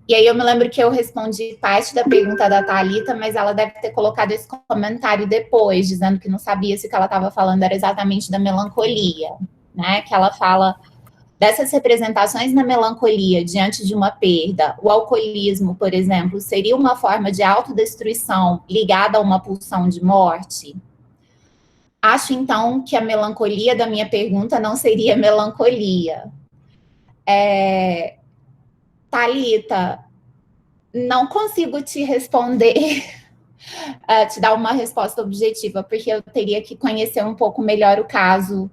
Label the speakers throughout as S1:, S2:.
S1: E aí eu me lembro que eu respondi parte da pergunta da Thalita, mas ela deve ter colocado esse comentário depois, dizendo que não sabia se o que ela estava falando era exatamente da melancolia, né? Que ela fala dessas representações na melancolia diante de uma perda. O alcoolismo, por exemplo, seria uma forma de autodestruição ligada a uma pulsão de morte? Acho, então, que a melancolia da minha pergunta não seria melancolia. Thalita, não consigo te responder, te dar uma resposta objetiva, porque eu teria que conhecer um pouco melhor o caso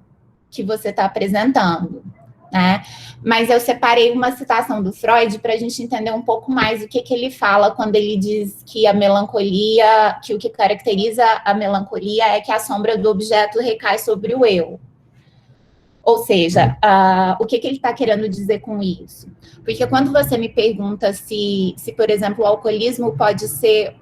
S1: que você está apresentando, né? Mas eu separei uma citação do Freud para a gente entender um pouco mais o que ele fala quando ele diz que a melancolia, que o que caracteriza a melancolia é que a sombra do objeto recai sobre o eu. Ou seja, o que ele está querendo dizer com isso? Porque quando você me pergunta se, por exemplo, o alcoolismo pode ser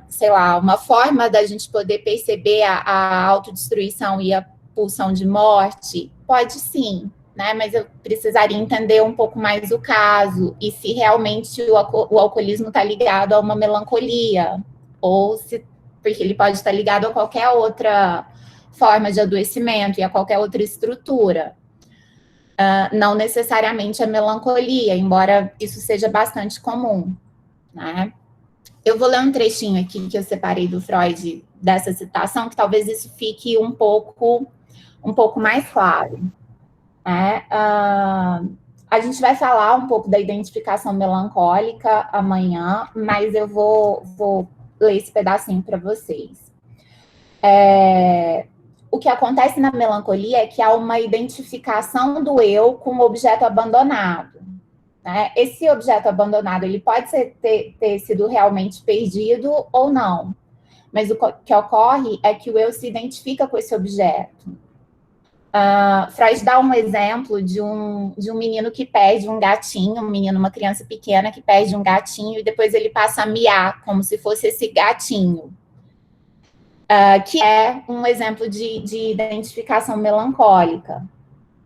S1: sei lá, uma forma da gente poder perceber a autodestruição e a pulsão de morte, pode sim, né? Mas eu precisaria entender um pouco mais o caso e se realmente o alcoolismo está ligado a uma melancolia, ou se porque ele pode estar ligado a qualquer outra forma de adoecimento e a qualquer outra estrutura. Não necessariamente a melancolia, embora isso seja bastante comum, né? Eu vou ler um trechinho aqui que eu separei do Freud, dessa citação, que talvez isso fique um pouco mais claro, né? A gente vai falar um pouco da identificação melancólica amanhã, mas eu vou ler esse pedacinho para vocês. O que acontece na melancolia é que há uma identificação do eu com o objeto abandonado, né? Esse objeto abandonado, ele pode ter sido realmente perdido ou não, mas o que ocorre é que o eu se identifica com esse objeto. Freud dá um exemplo de um menino que perde um gatinho, uma criança pequena que perde um gatinho e depois ele passa a miar, como se fosse esse gatinho. Que é um exemplo de identificação melancólica,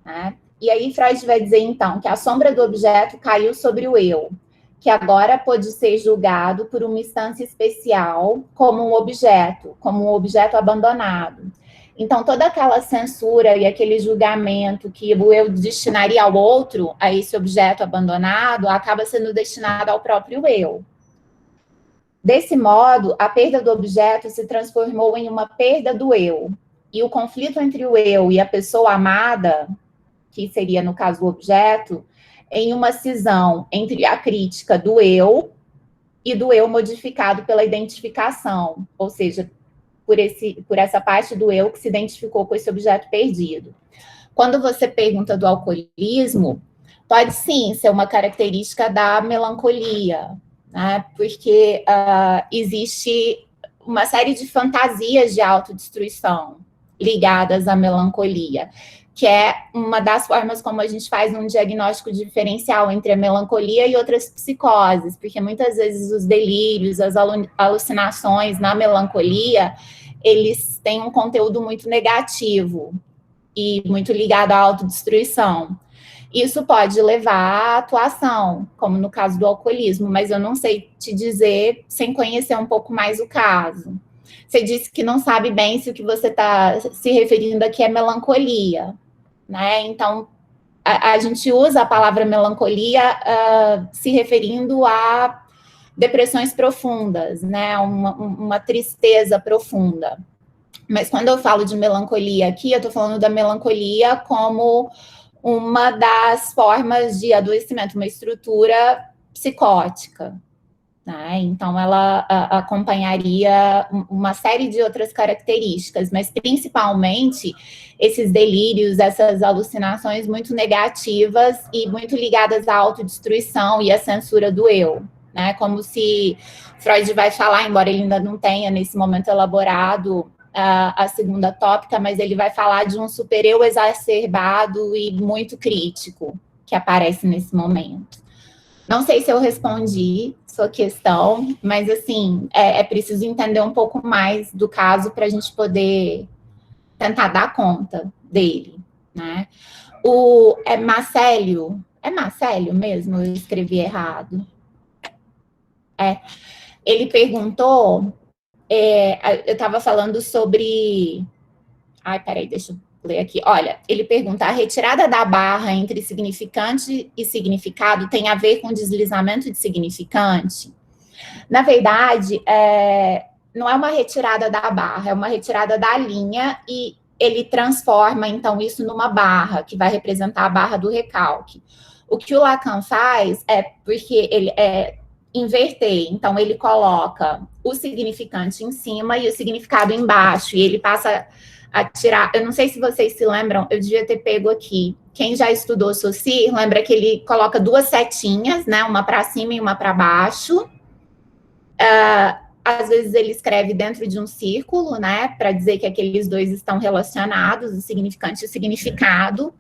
S1: né? E aí Freud vai dizer, então, que a sombra do objeto caiu sobre o eu, que agora pode ser julgado por uma instância especial como um objeto abandonado. Então, toda aquela censura e aquele julgamento que o eu destinaria ao outro, a esse objeto abandonado, acaba sendo destinado ao próprio eu. Desse modo, a perda do objeto se transformou em uma perda do eu. E o conflito entre o eu e a pessoa amada, que seria, no caso, o objeto, em uma cisão entre a crítica do eu e do eu modificado pela identificação, ou seja, por essa parte do eu que se identificou com esse objeto perdido. Quando você pergunta do alcoolismo, pode sim ser uma característica da melancolia, né? Porque existe uma série de fantasias de autodestruição ligadas à melancolia, que é uma das formas como a gente faz um diagnóstico diferencial entre a melancolia e outras psicoses, porque muitas vezes os delírios, as alucinações na melancolia, eles têm um conteúdo muito negativo e muito ligado à autodestruição. Isso pode levar à atuação, como no caso do alcoolismo, mas eu não sei te dizer sem conhecer um pouco mais o caso. Você disse que não sabe bem se o que você está se referindo aqui é melancolia, né? Então, a gente usa a palavra melancolia se referindo a depressões profundas, né? Uma tristeza profunda. Mas quando eu falo de melancolia aqui, eu estou falando da melancolia como uma das formas de adoecimento, uma estrutura psicótica, né? Então, ela acompanharia uma série de outras características, mas principalmente esses delírios, essas alucinações muito negativas e muito ligadas à autodestruição e à censura do eu, né? Como se Freud vai falar, embora ele ainda não tenha nesse momento elaborado a segunda tópica, mas ele vai falar de um supereu exacerbado e muito crítico que aparece nesse momento. Não sei se eu respondi sua questão, mas, assim, é preciso entender um pouco mais do caso para a gente poder tentar dar conta dele, né? É Marcélio. É Marcélio mesmo? Eu escrevi errado. Ele perguntou, eu estava falando sobre... Ai, peraí, deixa eu ler aqui. Olha, ele pergunta, a retirada da barra entre significante e significado tem a ver com deslizamento de significante? Na verdade, não é uma retirada da barra, é uma retirada da linha e ele transforma, então, isso numa barra, que vai representar a barra do recalque. O que o Lacan faz é porque ele inverter, então ele coloca o significante em cima e o significado embaixo, e ele passa a tirar, eu não sei se vocês se lembram, eu devia ter pego aqui, quem já estudou Saussure, lembra que ele coloca duas setinhas, né, uma para cima e uma para baixo, às vezes ele escreve dentro de um círculo, né, para dizer que aqueles dois estão relacionados, o significante e o significado.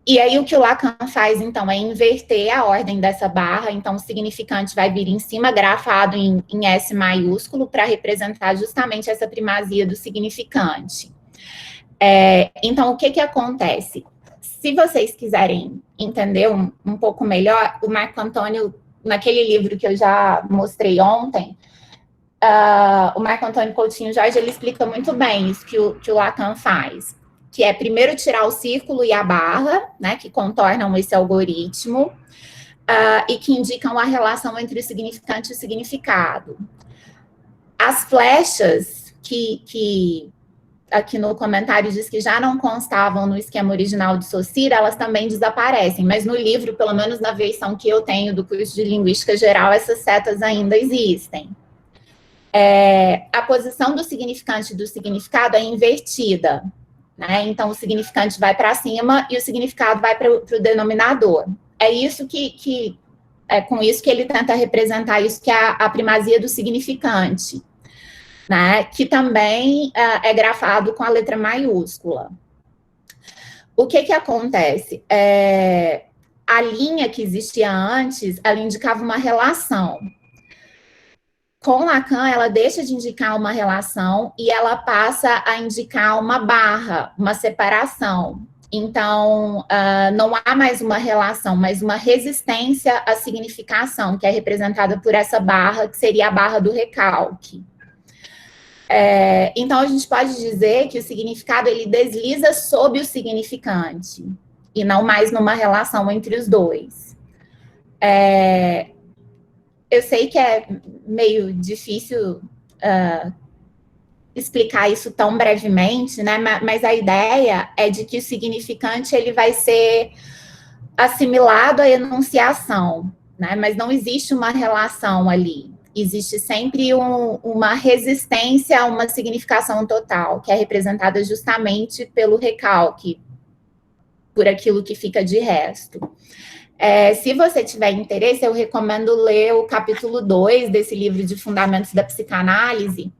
S1: E aí o que o Lacan faz, então, é inverter a ordem dessa barra, então o significante vai vir em cima, grafado em S maiúsculo, para representar justamente essa primazia do significante. Então, o que acontece? Se vocês quiserem entender um pouco melhor, o Marco Antônio, naquele livro que eu já mostrei ontem, o Marco Antônio Coutinho Jorge, ele explica muito bem isso que o Lacan faz, que é primeiro tirar o círculo e a barra, né, que contornam esse algoritmo, e que indicam a relação entre o significante e o significado. As flechas que aqui no comentário diz que já não constavam no esquema original de Saussure, elas também desaparecem, mas no livro, pelo menos na versão que eu tenho do curso de Linguística Geral, essas setas ainda existem. A posição do significante e do significado é invertida, né? Então, o significante vai para cima e o significado vai para o denominador. É isso com isso que ele tenta representar isso que é a primazia do significante, né, que também é grafado com a letra maiúscula. O que acontece? A linha que existia antes, ela indicava uma relação. Com Lacan, ela deixa de indicar uma relação e ela passa a indicar uma barra, uma separação. Então, não há mais uma relação, mas uma resistência à significação, que é representada por essa barra, que seria a barra do recalque. Então, a gente pode dizer que o significado, ele desliza sob o significante, e não mais numa relação entre os dois. Eu sei que é meio difícil explicar isso tão brevemente, né? Mas a ideia é de que o significante, ele vai ser assimilado à enunciação, né? Mas não existe uma relação ali. Existe sempre uma resistência a uma significação total, que é representada justamente pelo recalque, por aquilo que fica de resto. Se você tiver interesse, eu recomendo ler o capítulo 2 desse livro de Fundamentos da Psicanálise,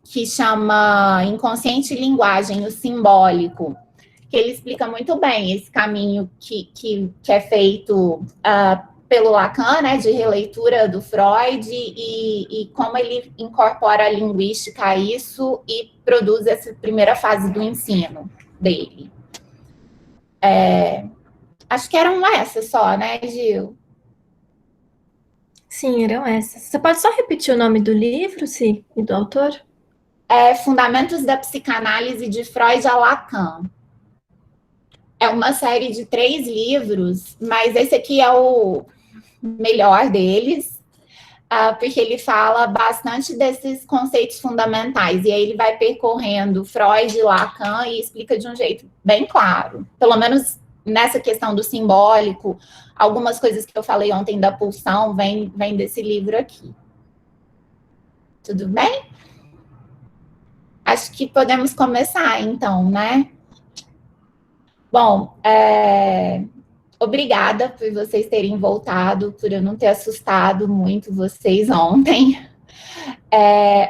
S1: que chama Inconsciente e Linguagem, o Simbólico, que ele explica muito bem esse caminho que é feito pelo Lacan, né, de releitura do Freud, e como ele incorpora a linguística a isso e produz essa primeira fase do ensino dele. Acho que eram essas só, né, Gil?
S2: Sim, eram essas. Você pode só repetir o nome do livro, sim, e do autor?
S1: Fundamentos da Psicanálise de Freud a Lacan. É uma série de 3 livros, mas esse aqui é o melhor deles, porque ele fala bastante desses conceitos fundamentais, e aí ele vai percorrendo Freud e Lacan e explica de um jeito bem claro, pelo menos nessa questão do simbólico. Algumas coisas que eu falei ontem da pulsão vem desse livro aqui. Tudo bem? Acho que podemos começar, então, né? Bom, obrigada por vocês terem voltado, por eu não ter assustado muito vocês ontem.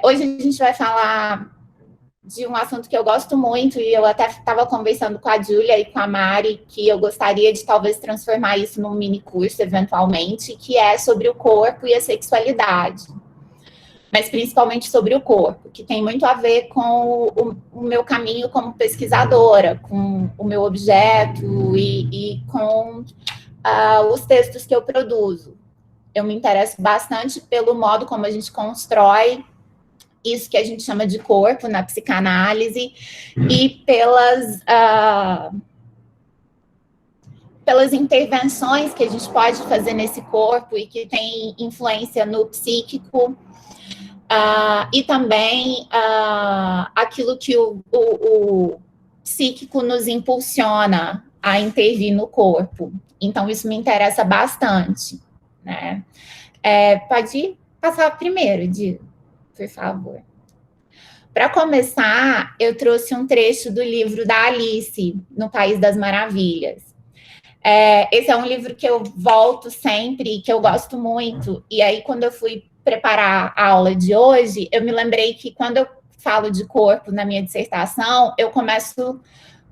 S1: Hoje a gente vai falar de um assunto que eu gosto muito, e eu até estava conversando com a Júlia e com a Mari, que eu gostaria de talvez transformar isso num mini curso, eventualmente, que é sobre o corpo e a sexualidade. mas principalmente sobre o corpo, que tem muito a ver com o meu caminho como pesquisadora, com o meu objeto e com os textos que eu produzo. Eu me interesso bastante pelo modo como a gente constrói isso que a gente chama de corpo na psicanálise e pelas intervenções que a gente pode fazer nesse corpo e que tem influência no psíquico, e também aquilo que o psíquico nos impulsiona a intervir no corpo. Então, isso me interessa bastante, né? Pode passar primeiro, Di, por favor. Para começar, eu trouxe um trecho do livro da Alice, no País das Maravilhas. Esse é um livro que eu volto sempre, que eu gosto muito. E aí, quando eu fui preparar a aula de hoje, eu me lembrei que quando eu falo de corpo na minha dissertação, eu começo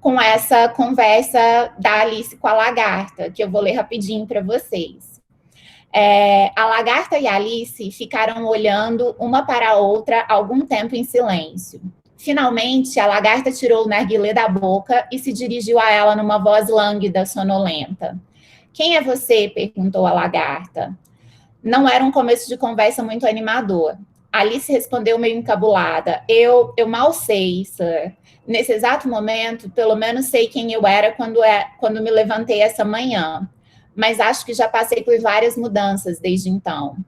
S1: com essa conversa da Alice com a lagarta, que eu vou ler rapidinho para vocês. A lagarta e a Alice ficaram olhando uma para a outra algum tempo em silêncio. Finalmente, a lagarta tirou o narguilé da boca e se dirigiu a ela numa voz lânguida, sonolenta. Quem é você? Perguntou a lagarta. Não era um começo de conversa muito animador. Alice respondeu meio encabulada. Eu mal sei, sir. Nesse exato momento, pelo menos sei quem eu era quando me levantei essa manhã. Mas acho que já passei por várias mudanças desde então. O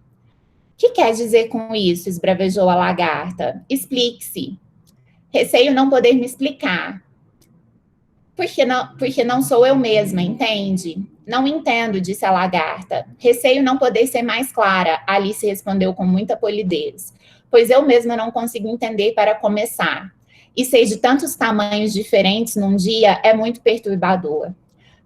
S1: que quer dizer com isso? Esbravejou a lagarta. Explique-se. Receio não poder me explicar. Porque não sou eu mesma, entende? Não entendo, disse a lagarta. Receio não poder ser mais clara, Alice respondeu com muita polidez. Pois eu mesma não consigo entender para começar. E sei de tantos tamanhos diferentes num dia é muito perturbador.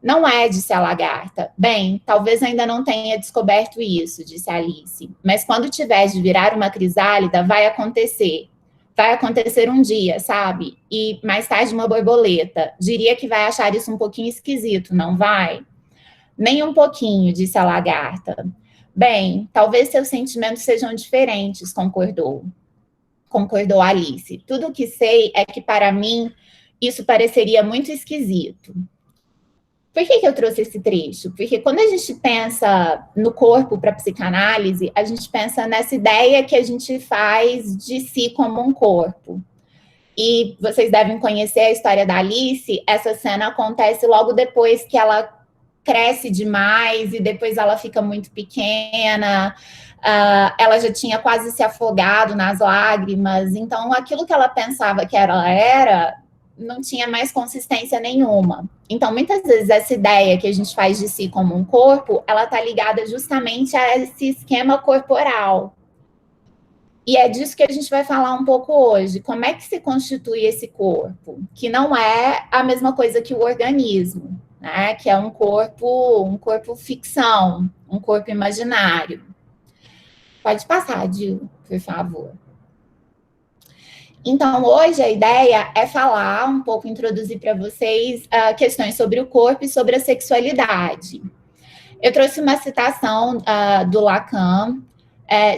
S1: Não é, disse a lagarta. Bem, talvez ainda não tenha descoberto isso, disse Alice. Mas quando tiver de virar uma crisálida, vai acontecer. Vai acontecer um dia, sabe? E mais tarde uma borboleta. Diria que vai achar isso um pouquinho esquisito, não vai? Nem um pouquinho, disse a lagarta. Bem, talvez seus sentimentos sejam diferentes, concordou Alice. Tudo o que sei é que para mim isso pareceria muito esquisito. Por que eu trouxe esse trecho? Porque quando a gente pensa no corpo para psicanálise, a gente pensa nessa ideia que a gente faz de si como um corpo. E vocês devem conhecer a história da Alice. Essa cena acontece logo depois que ela cresce demais e depois ela fica muito pequena. Ela já tinha quase se afogado nas lágrimas. Então, aquilo que ela pensava que ela era não tinha mais consistência nenhuma. Então, muitas vezes, essa ideia que a gente faz de si como um corpo, ela está ligada justamente a esse esquema corporal. E é disso que a gente vai falar um pouco hoje. Como é que se constitui esse corpo? Que não é a mesma coisa que o organismo, né? Que é um corpo ficção, um corpo imaginário. Pode passar, Gil, por favor. Então, hoje a ideia é falar um pouco, introduzir para vocês questões sobre o corpo e sobre a sexualidade. Eu trouxe uma citação do Lacan.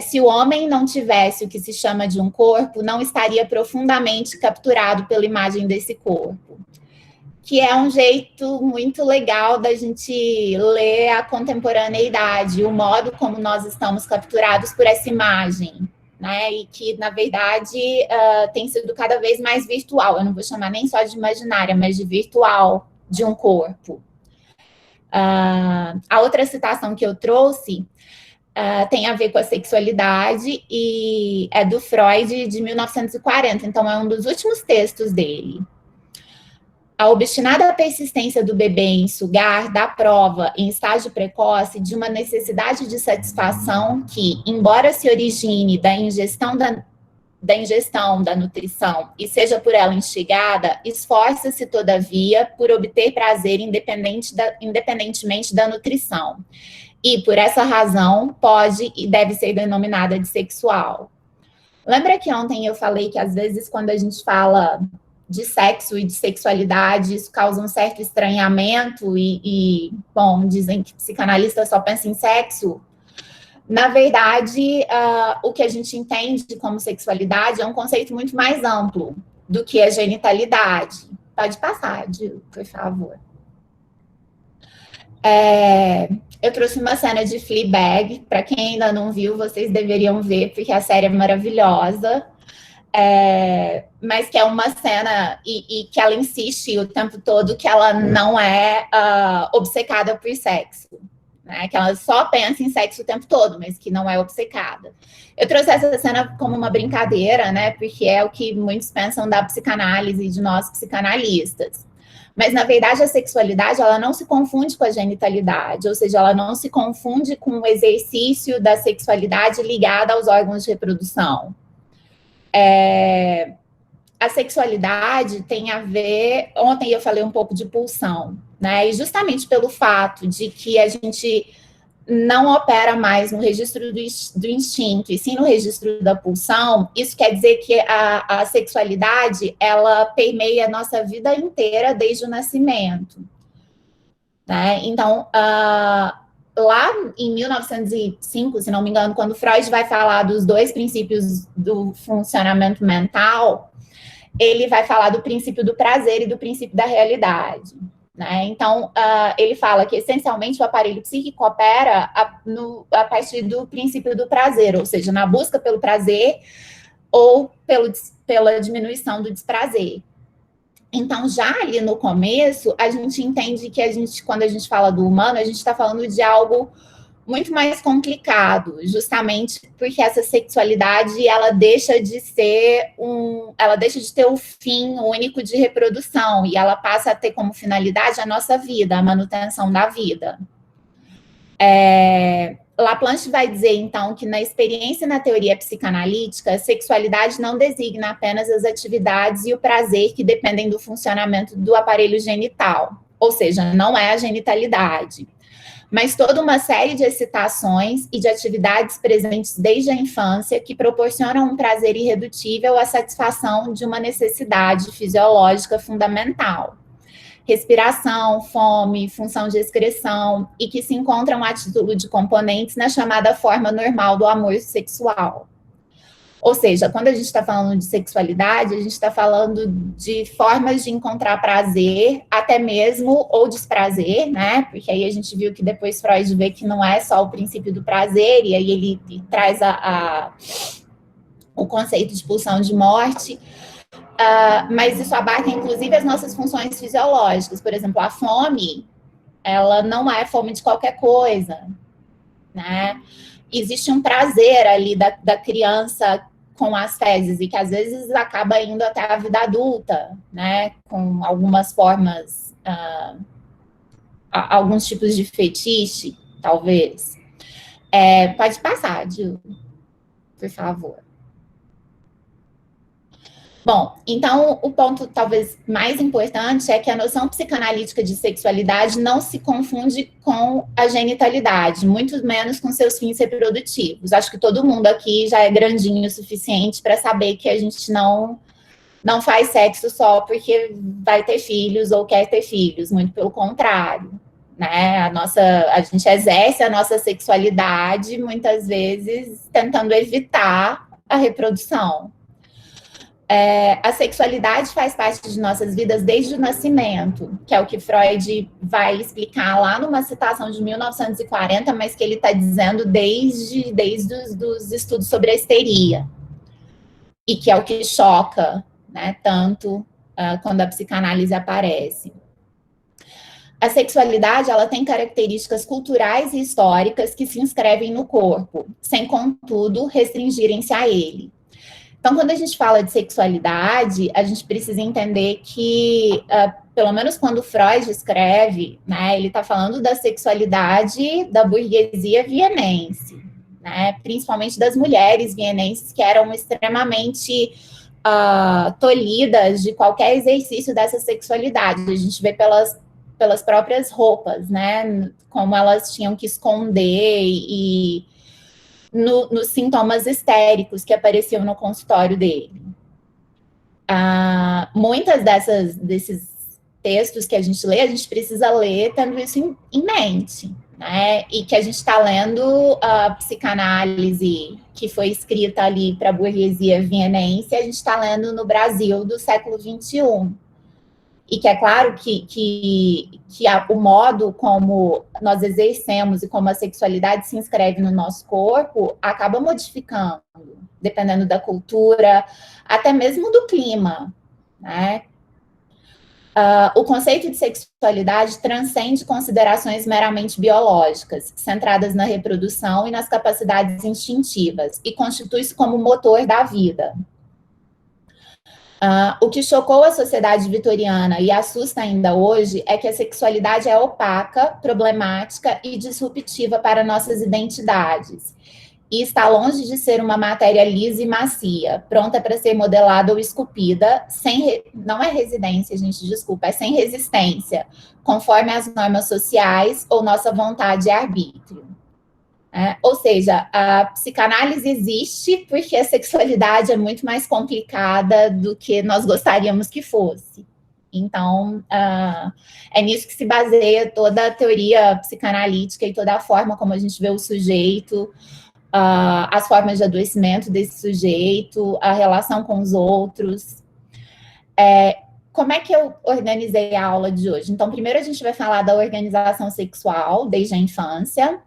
S1: Se o homem não tivesse o que se chama de um corpo, não estaria profundamente capturado pela imagem desse corpo. Que é um jeito muito legal da gente ler a contemporaneidade, o modo como nós estamos capturados por essa imagem. Né, e que, na verdade, tem sido cada vez mais virtual. Eu não vou chamar nem só de imaginária, mas de virtual de um corpo. A outra citação que eu trouxe tem a ver com a sexualidade e é do Freud, de 1940. Então, é um dos últimos textos dele. A obstinada persistência do bebê em sugar dá prova, em estágio precoce, de uma necessidade de satisfação que, embora se origine da ingestão da nutrição e seja por ela instigada, esforça-se, todavia, por obter prazer independentemente da nutrição. E, por essa razão, pode e deve ser denominada de sexual. Lembra que ontem eu falei que, às vezes, quando a gente fala de sexo e de sexualidade, isso causa um certo estranhamento bom, dizem que psicanalista só pensa em sexo. Na verdade, o que a gente entende como sexualidade é um conceito muito mais amplo do que a genitalidade. Pode passar, Gil, por favor. Eu trouxe uma cena de Fleabag. Para quem ainda não viu, vocês deveriam ver, porque a série é maravilhosa. Mas que é uma cena e que ela insiste o tempo todo que ela não é obcecada por sexo, né? Que ela só pensa em sexo o tempo todo, mas que não é obcecada. Eu trouxe essa cena como uma brincadeira, né? Porque é o que muitos pensam da psicanálise e de nós psicanalistas. Mas, na verdade, a sexualidade, ela não se confunde com a genitalidade, ou seja, ela não se confunde com o exercício da sexualidade ligada aos órgãos de reprodução. A sexualidade tem a ver... Ontem eu falei um pouco de pulsão, né? E justamente pelo fato de que a gente não opera mais no registro do instinto, e sim no registro da pulsão, isso quer dizer que a sexualidade, ela permeia a nossa vida inteira desde o nascimento, né? Então, lá em 1905, se não me engano, quando Freud vai falar dos 2 princípios do funcionamento mental, ele vai falar do princípio do prazer e do princípio da realidade, né? Então, ele fala que, essencialmente, o aparelho psíquico opera a partir do princípio do prazer, ou seja, na busca pelo prazer ou pela diminuição do desprazer. Então, já ali no começo, a gente entende que quando a gente fala do humano, a gente está falando de algo muito mais complicado, justamente porque essa sexualidade, ela deixa de ter o fim único de reprodução, e ela passa a ter como finalidade a nossa vida, a manutenção da vida. Laplanche vai dizer, então, que na experiência e na teoria psicanalítica, a sexualidade não designa apenas as atividades e o prazer que dependem do funcionamento do aparelho genital, ou seja, não é a genitalidade, mas toda uma série de excitações e de atividades presentes desde a infância que proporcionam um prazer irredutível à satisfação de uma necessidade fisiológica fundamental. Respiração, fome, função de excreção, e que se encontram a título de componentes na chamada forma normal do amor sexual. Ou seja, quando a gente está falando de sexualidade, a gente está falando de formas de encontrar prazer, até mesmo, ou desprazer, né? Porque aí a gente viu que depois Freud vê que não é só o princípio do prazer, e aí ele traz o conceito de pulsão de morte, mas isso abarca, inclusive, as nossas funções fisiológicas. Por exemplo, a fome, ela não é fome de qualquer coisa, né? Existe um prazer ali da criança com as fezes, e que às vezes acaba indo até a vida adulta, né? Com algumas formas, alguns tipos de fetiche, talvez. Pode passar, Gil, por favor. Bom, então o ponto talvez mais importante é que a noção psicanalítica de sexualidade não se confunde com a genitalidade, muito menos com seus fins reprodutivos. Acho que todo mundo aqui já é grandinho o suficiente para saber que a gente não faz sexo só porque vai ter filhos ou quer ter filhos, muito pelo contrário, né? A gente exerce a nossa sexualidade muitas vezes tentando evitar a reprodução. A sexualidade faz parte de nossas vidas desde o nascimento, que é o que Freud vai explicar lá numa citação de 1940, mas que ele está dizendo desde os estudos sobre a histeria, e que é o que choca, né, tanto quando a psicanálise aparece. A sexualidade, ela tem características culturais e históricas que se inscrevem no corpo, sem, contudo, restringirem-se a ele. Então, quando a gente fala de sexualidade, a gente precisa entender que, pelo menos quando Freud escreve, né, ele está falando da sexualidade da burguesia vienense, né, principalmente das mulheres vienenses, que eram extremamente tolhidas de qualquer exercício dessa sexualidade. A gente vê pelas próprias roupas, né, como elas tinham que esconder e nos sintomas histéricos que apareciam no consultório dele. Muitas desses textos que a gente lê, a gente precisa ler tendo isso em mente, né? E que a gente está lendo a psicanálise que foi escrita ali para a burguesia vienense, a gente está lendo no Brasil do século XXI. E que é claro que o modo como nós exercemos e como a sexualidade se inscreve no nosso corpo acaba modificando, dependendo da cultura, até mesmo do clima, né? O conceito de sexualidade transcende considerações meramente biológicas, centradas na reprodução e nas capacidades instintivas, e constitui-se como motor da vida. O que chocou a sociedade vitoriana e assusta ainda hoje é que a sexualidade é opaca, problemática e disruptiva para nossas identidades. E está longe de ser uma matéria lisa e macia, pronta para ser modelada ou esculpida, não é residência, gente, desculpa, é sem resistência, conforme as normas sociais ou nossa vontade e arbítrio. Ou seja, a psicanálise existe porque a sexualidade é muito mais complicada do que nós gostaríamos que fosse. Então, é nisso que se baseia toda a teoria psicanalítica e toda a forma como a gente vê o sujeito, as formas de adoecimento desse sujeito, a relação com os outros. Como é que eu organizei a aula de hoje? Então, primeiro a gente vai falar da organização sexual desde a infância.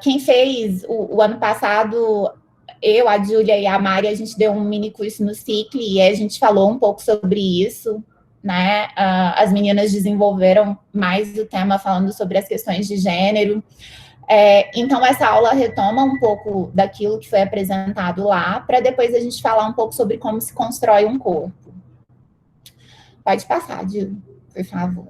S1: Quem fez o ano passado, eu, a Júlia e a Mari, a gente deu um mini curso no CICLE e a gente falou um pouco sobre isso, né? As meninas desenvolveram mais o tema falando sobre as questões de gênero. Então, essa aula retoma um pouco daquilo que foi apresentado lá, para depois a gente falar um pouco sobre como se constrói um corpo. Pode passar, Júlia, por favor.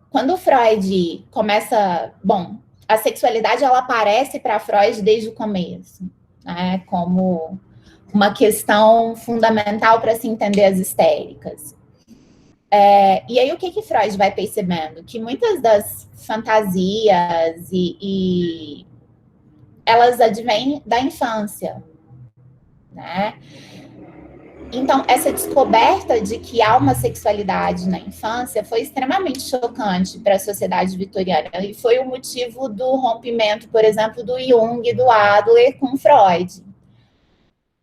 S1: Quando o Freud começa... Bom, a sexualidade, ela aparece para Freud desde o começo, né? Como uma questão fundamental para se entender as histéricas. E aí, o que Freud vai percebendo? Que muitas das fantasias elas advêm da infância, né? Então, essa descoberta de que há uma sexualidade na infância foi extremamente chocante para a sociedade vitoriana e foi o motivo do rompimento, por exemplo, do Jung e do Adler com Freud.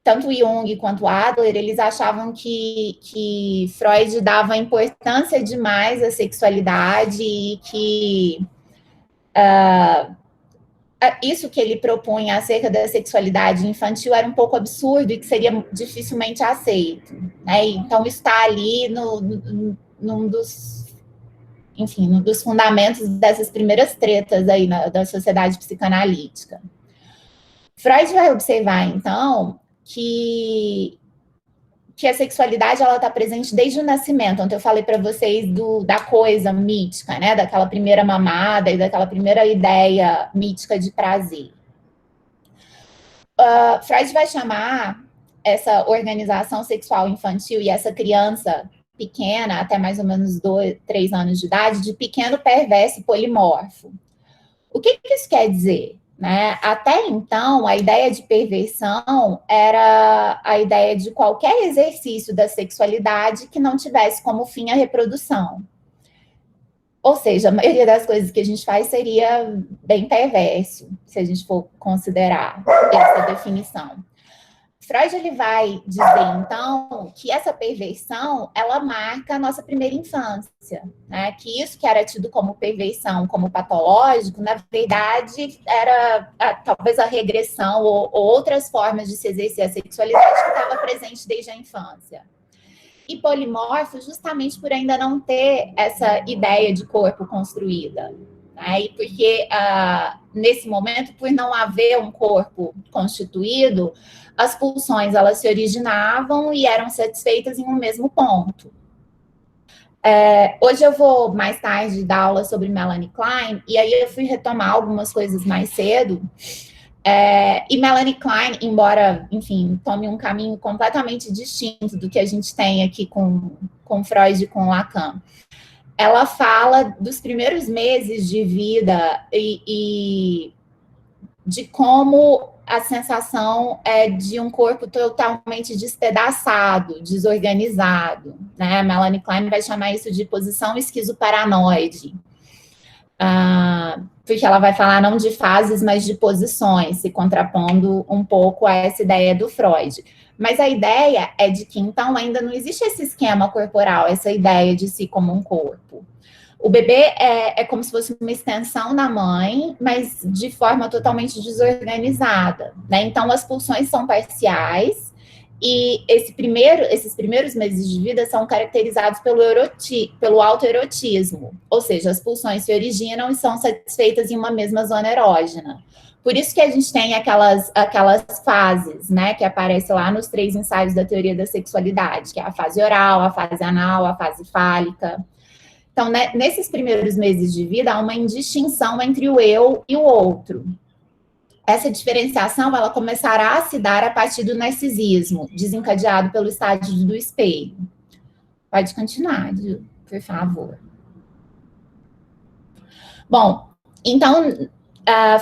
S1: Tanto Jung quanto Adler, eles achavam que Freud dava importância demais à sexualidade e que isso que ele propunha acerca da sexualidade infantil era um pouco absurdo e que seria dificilmente aceito, né? Então, está ali num dos fundamentos dessas primeiras tretas aí da sociedade psicanalítica. Freud vai observar, então, que a sexualidade ela está presente desde o nascimento. Ontem eu falei para vocês da coisa mítica, né? Daquela primeira mamada e daquela primeira ideia mítica de prazer. Freud vai chamar essa organização sexual infantil e essa criança pequena, até mais ou menos 2, 3 anos de idade, de pequeno perverso polimorfo. O que isso quer dizer? Né? Até então, a ideia de perversão era a ideia de qualquer exercício da sexualidade que não tivesse como fim a reprodução. Ou seja, a maioria das coisas que a gente faz seria bem perverso, se a gente for considerar essa definição. Freud ele vai dizer, então, que essa perversão, ela marca a nossa primeira infância, né? Que isso que era tido como perversão, como patológico, na verdade, era talvez a regressão ou outras formas de se exercer a sexualidade que estava presente desde a infância. E polimorfo justamente por ainda não ter essa ideia de corpo construída, né? E porque, nesse momento, por não haver um corpo constituído, as pulsões, elas se originavam e eram satisfeitas em um mesmo ponto. Hoje eu vou, mais tarde, dar aula sobre Melanie Klein, e aí eu fui retomar algumas coisas mais cedo. E Melanie Klein, embora, enfim, tome um caminho completamente distinto do que a gente tem aqui com Freud e com Lacan, ela fala dos primeiros meses de vida e de como a sensação é de um corpo totalmente despedaçado, desorganizado, né? A Melanie Klein vai chamar isso de posição esquizoparanoide. Porque ela vai falar não de fases, mas de posições, se contrapondo um pouco a essa ideia do Freud. Mas a ideia é de que, então, ainda não existe esse esquema corporal, essa ideia de si como um corpo. O bebê é como se fosse uma extensão da mãe, mas de forma totalmente desorganizada, né? Então, as pulsões são parciais e esses primeiros meses de vida são caracterizados pelo autoerotismo, ou seja, as pulsões se originam e são satisfeitas em uma mesma zona erógena. Por isso que a gente tem aquelas fases, né, que aparecem lá nos 3 ensaios da teoria da sexualidade, que é a fase oral, a fase anal, a fase fálica. Então, né, nesses primeiros meses de vida, há uma indistinção entre o eu e o outro. Essa diferenciação, ela começará a se dar a partir do narcisismo, desencadeado pelo estágio do espelho. Pode continuar, por favor. Bom, então,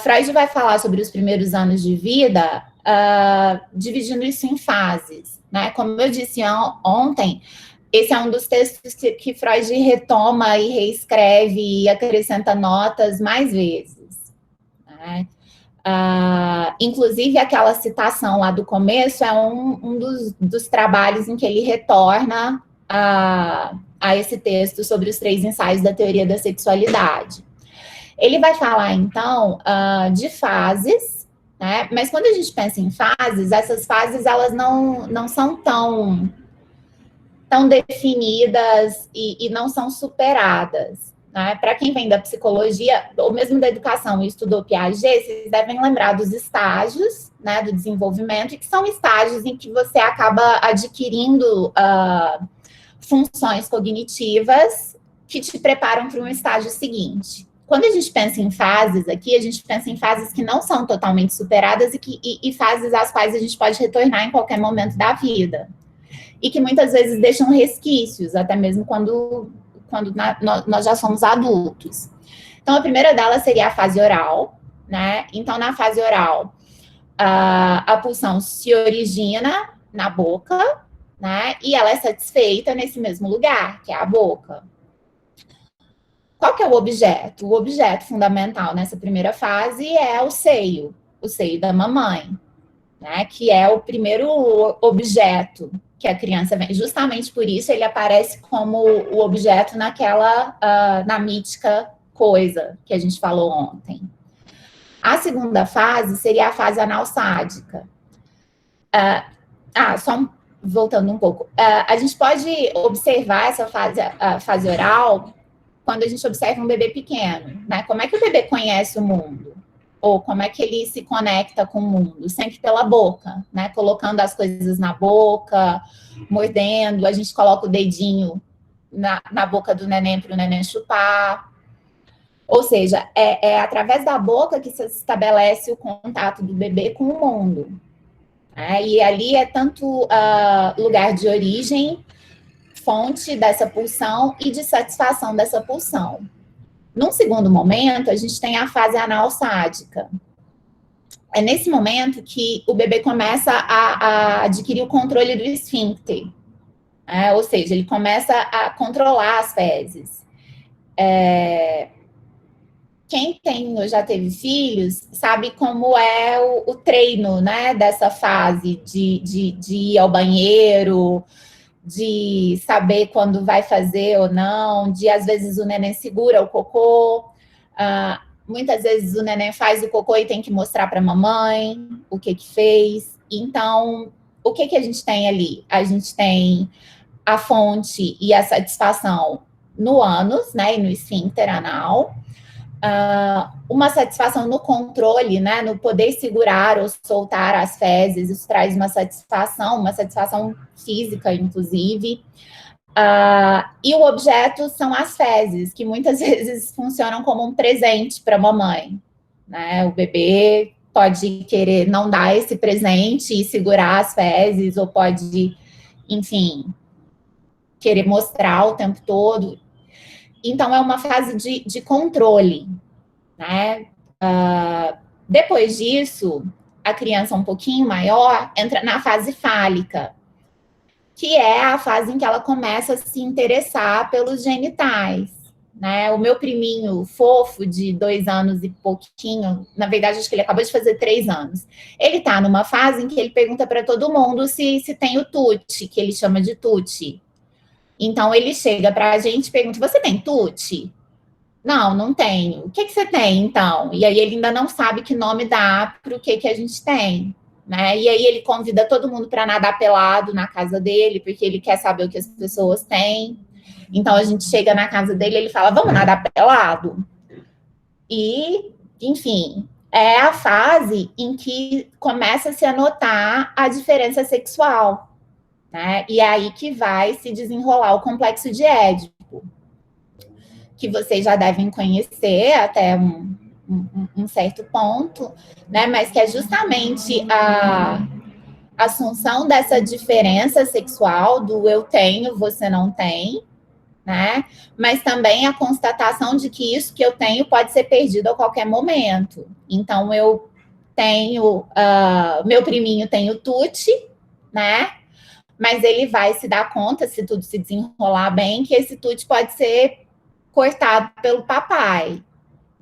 S1: Freud vai falar sobre os primeiros anos de vida, dividindo isso em fases, né? Como eu disse ontem, esse é um dos textos que Freud retoma e reescreve e acrescenta notas mais vezes, né? Inclusive, aquela citação lá do começo é um dos trabalhos em que ele retorna a esse texto sobre os 3 ensaios da teoria da sexualidade. Ele vai falar, então, de fases, né? Mas quando a gente pensa em fases, essas fases, elas não são tão definidas e não são superadas. Né? Para quem vem da psicologia, ou mesmo da educação e estudou Piaget, vocês devem lembrar dos estágios, né, do desenvolvimento, e que são estágios em que você acaba adquirindo funções cognitivas que te preparam para um estágio seguinte. Quando a gente pensa em fases aqui, a gente pensa em fases que não são totalmente superadas e fases às quais a gente pode retornar em qualquer momento da vida. E que muitas vezes deixam resquícios, até mesmo quando nós já somos adultos. Então, a primeira delas seria a fase oral, né? Então, na fase oral, a pulsão se origina na boca, né? E ela é satisfeita nesse mesmo lugar, que é a boca. Qual que é o objeto? O objeto fundamental nessa primeira fase é o seio da mamãe, né? Que é o primeiro objeto que a criança vem. Justamente por isso ele aparece como o objeto na mítica coisa que a gente falou ontem. A segunda fase seria a fase analsádica. Voltando um pouco. A gente pode observar essa fase oral quando a gente observa um bebê pequeno, né? Como é que o bebê conhece o mundo? Ou como é que ele se conecta com o mundo? Sempre pela boca, né? Colocando as coisas na boca, mordendo, a gente coloca o dedinho na boca do neném para o neném chupar. Ou seja, é através da boca que se estabelece o contato do bebê com o mundo. Né? E ali é tanto lugar de origem, fonte dessa pulsão e de satisfação dessa pulsão. Num segundo momento, a gente tem a fase analsádica. É nesse momento que o bebê começa a adquirir o controle do esfíncter. Ou seja, ele começa a controlar as fezes. Quem tem ou já teve filhos sabe como é o treino, né, dessa fase de ir ao banheiro, de saber quando vai fazer ou não, de às vezes o neném segura o cocô, muitas vezes o neném faz o cocô e tem que mostrar para a mamãe o que fez. Então, o que a gente tem ali? A gente tem a fonte e a satisfação no ânus, né, e no esfíncter anal, uma satisfação no controle, né, no poder segurar ou soltar as fezes, isso traz uma satisfação física, inclusive. E o objeto são as fezes, que muitas vezes funcionam como um presente para a mamãe, né? O bebê pode querer não dar esse presente e segurar as fezes, ou pode, enfim, querer mostrar o tempo todo. Então, é uma fase de controle, né? Depois disso, a criança um pouquinho maior entra na fase fálica, que é a fase em que ela começa a se interessar pelos genitais, né? O meu priminho fofo, de 2 anos e pouquinho, na verdade, acho que ele acabou de fazer 3 anos, ele está numa fase em que ele pergunta para todo mundo se tem o tuti, que ele chama de tuti. Então, ele chega para a gente e pergunta, você tem tuti? Não, não tenho. O que você tem, então? E aí ele ainda não sabe que nome dá para o que a gente tem, né? E aí ele convida todo mundo para nadar pelado na casa dele, porque ele quer saber o que as pessoas têm. Então a gente chega na casa dele e ele fala, vamos nadar pelado? E, enfim, é a fase em que começa-se a notar a diferença sexual, né? E é aí que vai se desenrolar o complexo de Édipo, que vocês já devem conhecer até um certo ponto, né? Mas que é justamente a assunção dessa diferença sexual do eu tenho, você não tem, né? Mas também a constatação de que isso que eu tenho pode ser perdido a qualquer momento. Então, eu tenho, meu priminho tem o tuti, né? Mas ele vai se dar conta, se tudo se desenrolar bem, que esse tuti pode ser cortado pelo papai,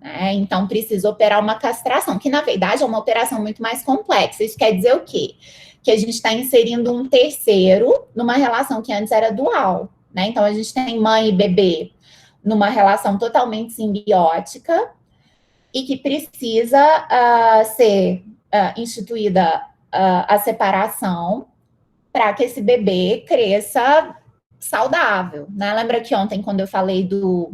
S1: né? Então precisa operar uma castração, que na verdade é uma operação muito mais complexa. Isso quer dizer o quê? Que a gente está inserindo um terceiro numa relação que antes era dual, né? Então a gente tem mãe e bebê numa relação totalmente simbiótica e que precisa ser instituída a separação para que esse bebê cresça saudável, né? Lembra que ontem, quando eu falei do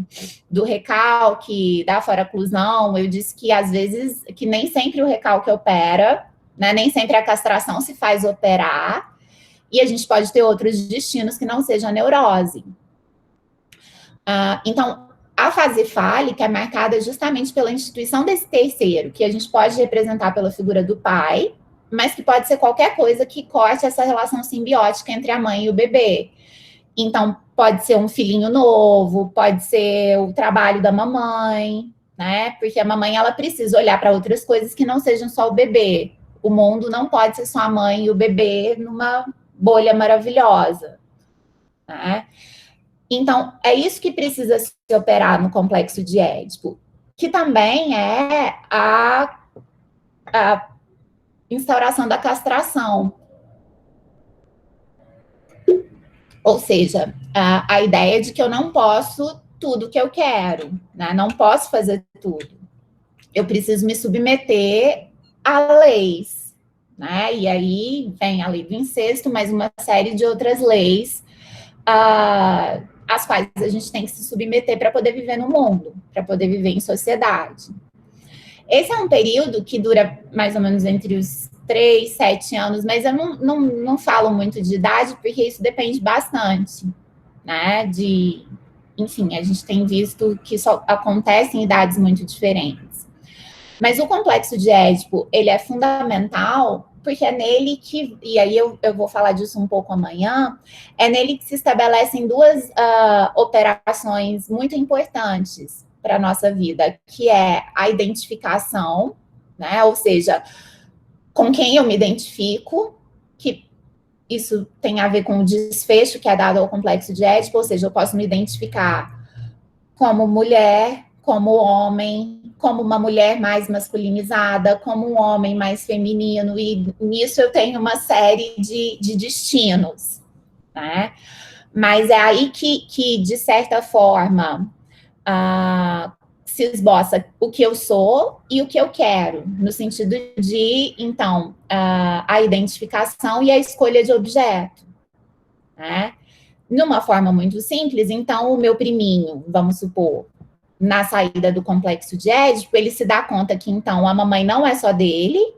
S1: recalque, da foraclusão, eu disse que às vezes, que nem sempre o recalque opera, né? Nem sempre a castração se faz operar, e a gente pode ter outros destinos que não seja a neurose. Então, a fase fálica é marcada justamente pela instituição desse terceiro, que a gente pode representar pela figura do pai, mas que pode ser qualquer coisa que corte essa relação simbiótica entre a mãe e o bebê. Então, pode ser um filhinho novo, pode ser o trabalho da mamãe, né? Porque a mamãe, ela precisa olhar para outras coisas que não sejam só o bebê. O mundo não pode ser só a mãe e o bebê numa bolha maravilhosa, né? Então, é isso que precisa se operar no complexo de Édipo, que também é a instauração da castração. Ou seja, a ideia de que eu não posso tudo que eu quero, né? Não posso fazer tudo. Eu preciso me submeter a leis, né? E aí vem a lei do incesto, mais uma série de outras leis, às quais a gente tem que se submeter para poder viver no mundo, para poder viver em sociedade. Esse é um período que dura mais ou menos entre os 3, 7 anos, mas eu não falo muito de idade, porque isso depende bastante, né? Enfim, a gente tem visto que só acontece em idades muito diferentes. Mas o complexo de Édipo, ele é fundamental, porque é nele que, e aí eu vou falar disso um pouco amanhã, é nele que se estabelecem duas operações muito importantes para a nossa vida, que é a identificação, né? Ou seja, com quem eu me identifico, que isso tem a ver com o desfecho que é dado ao complexo de Édipo, ou seja, eu posso me identificar como mulher, como homem, como uma mulher mais masculinizada, como um homem mais feminino, e nisso eu tenho uma série de destinos, né? Mas é aí que de certa forma, se esboça o que eu sou e o que eu quero, no sentido de, então, a identificação e a escolha de objeto, né? Numa forma muito simples, então, o meu priminho, vamos supor, na saída do complexo de Édipo, ele se dá conta que, então, a mamãe não é só dele,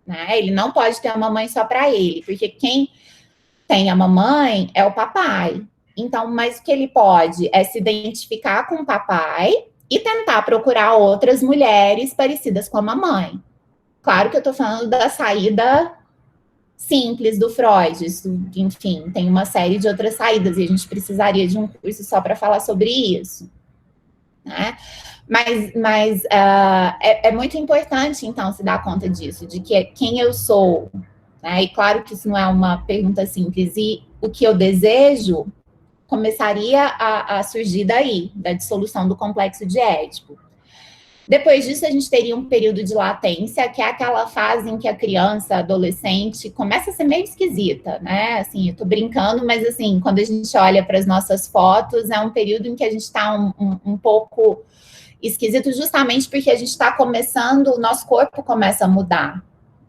S1: né? Ele não pode ter a mamãe só para ele, porque quem tem a mamãe é o papai. Então, mas o que ele pode é se identificar com o papai e tentar procurar outras mulheres parecidas com a mamãe. Claro que eu estou falando da saída simples do Freud, isso, enfim, tem uma série de outras saídas e a gente precisaria de um curso só para falar sobre isso, né? É muito importante, então, se dar conta disso, de que quem eu sou, né? E claro que isso não é uma pergunta simples, e o que eu desejo começaria a surgir daí, da dissolução do complexo de Édipo. Depois disso, a gente teria um período de latência, que é aquela fase em que a criança, adolescente, começa a ser meio esquisita, né? Assim, eu tô brincando, mas assim, quando a gente olha para as nossas fotos, é um período em que a gente está um pouco esquisito, justamente porque a gente está começando, o nosso corpo começa a mudar,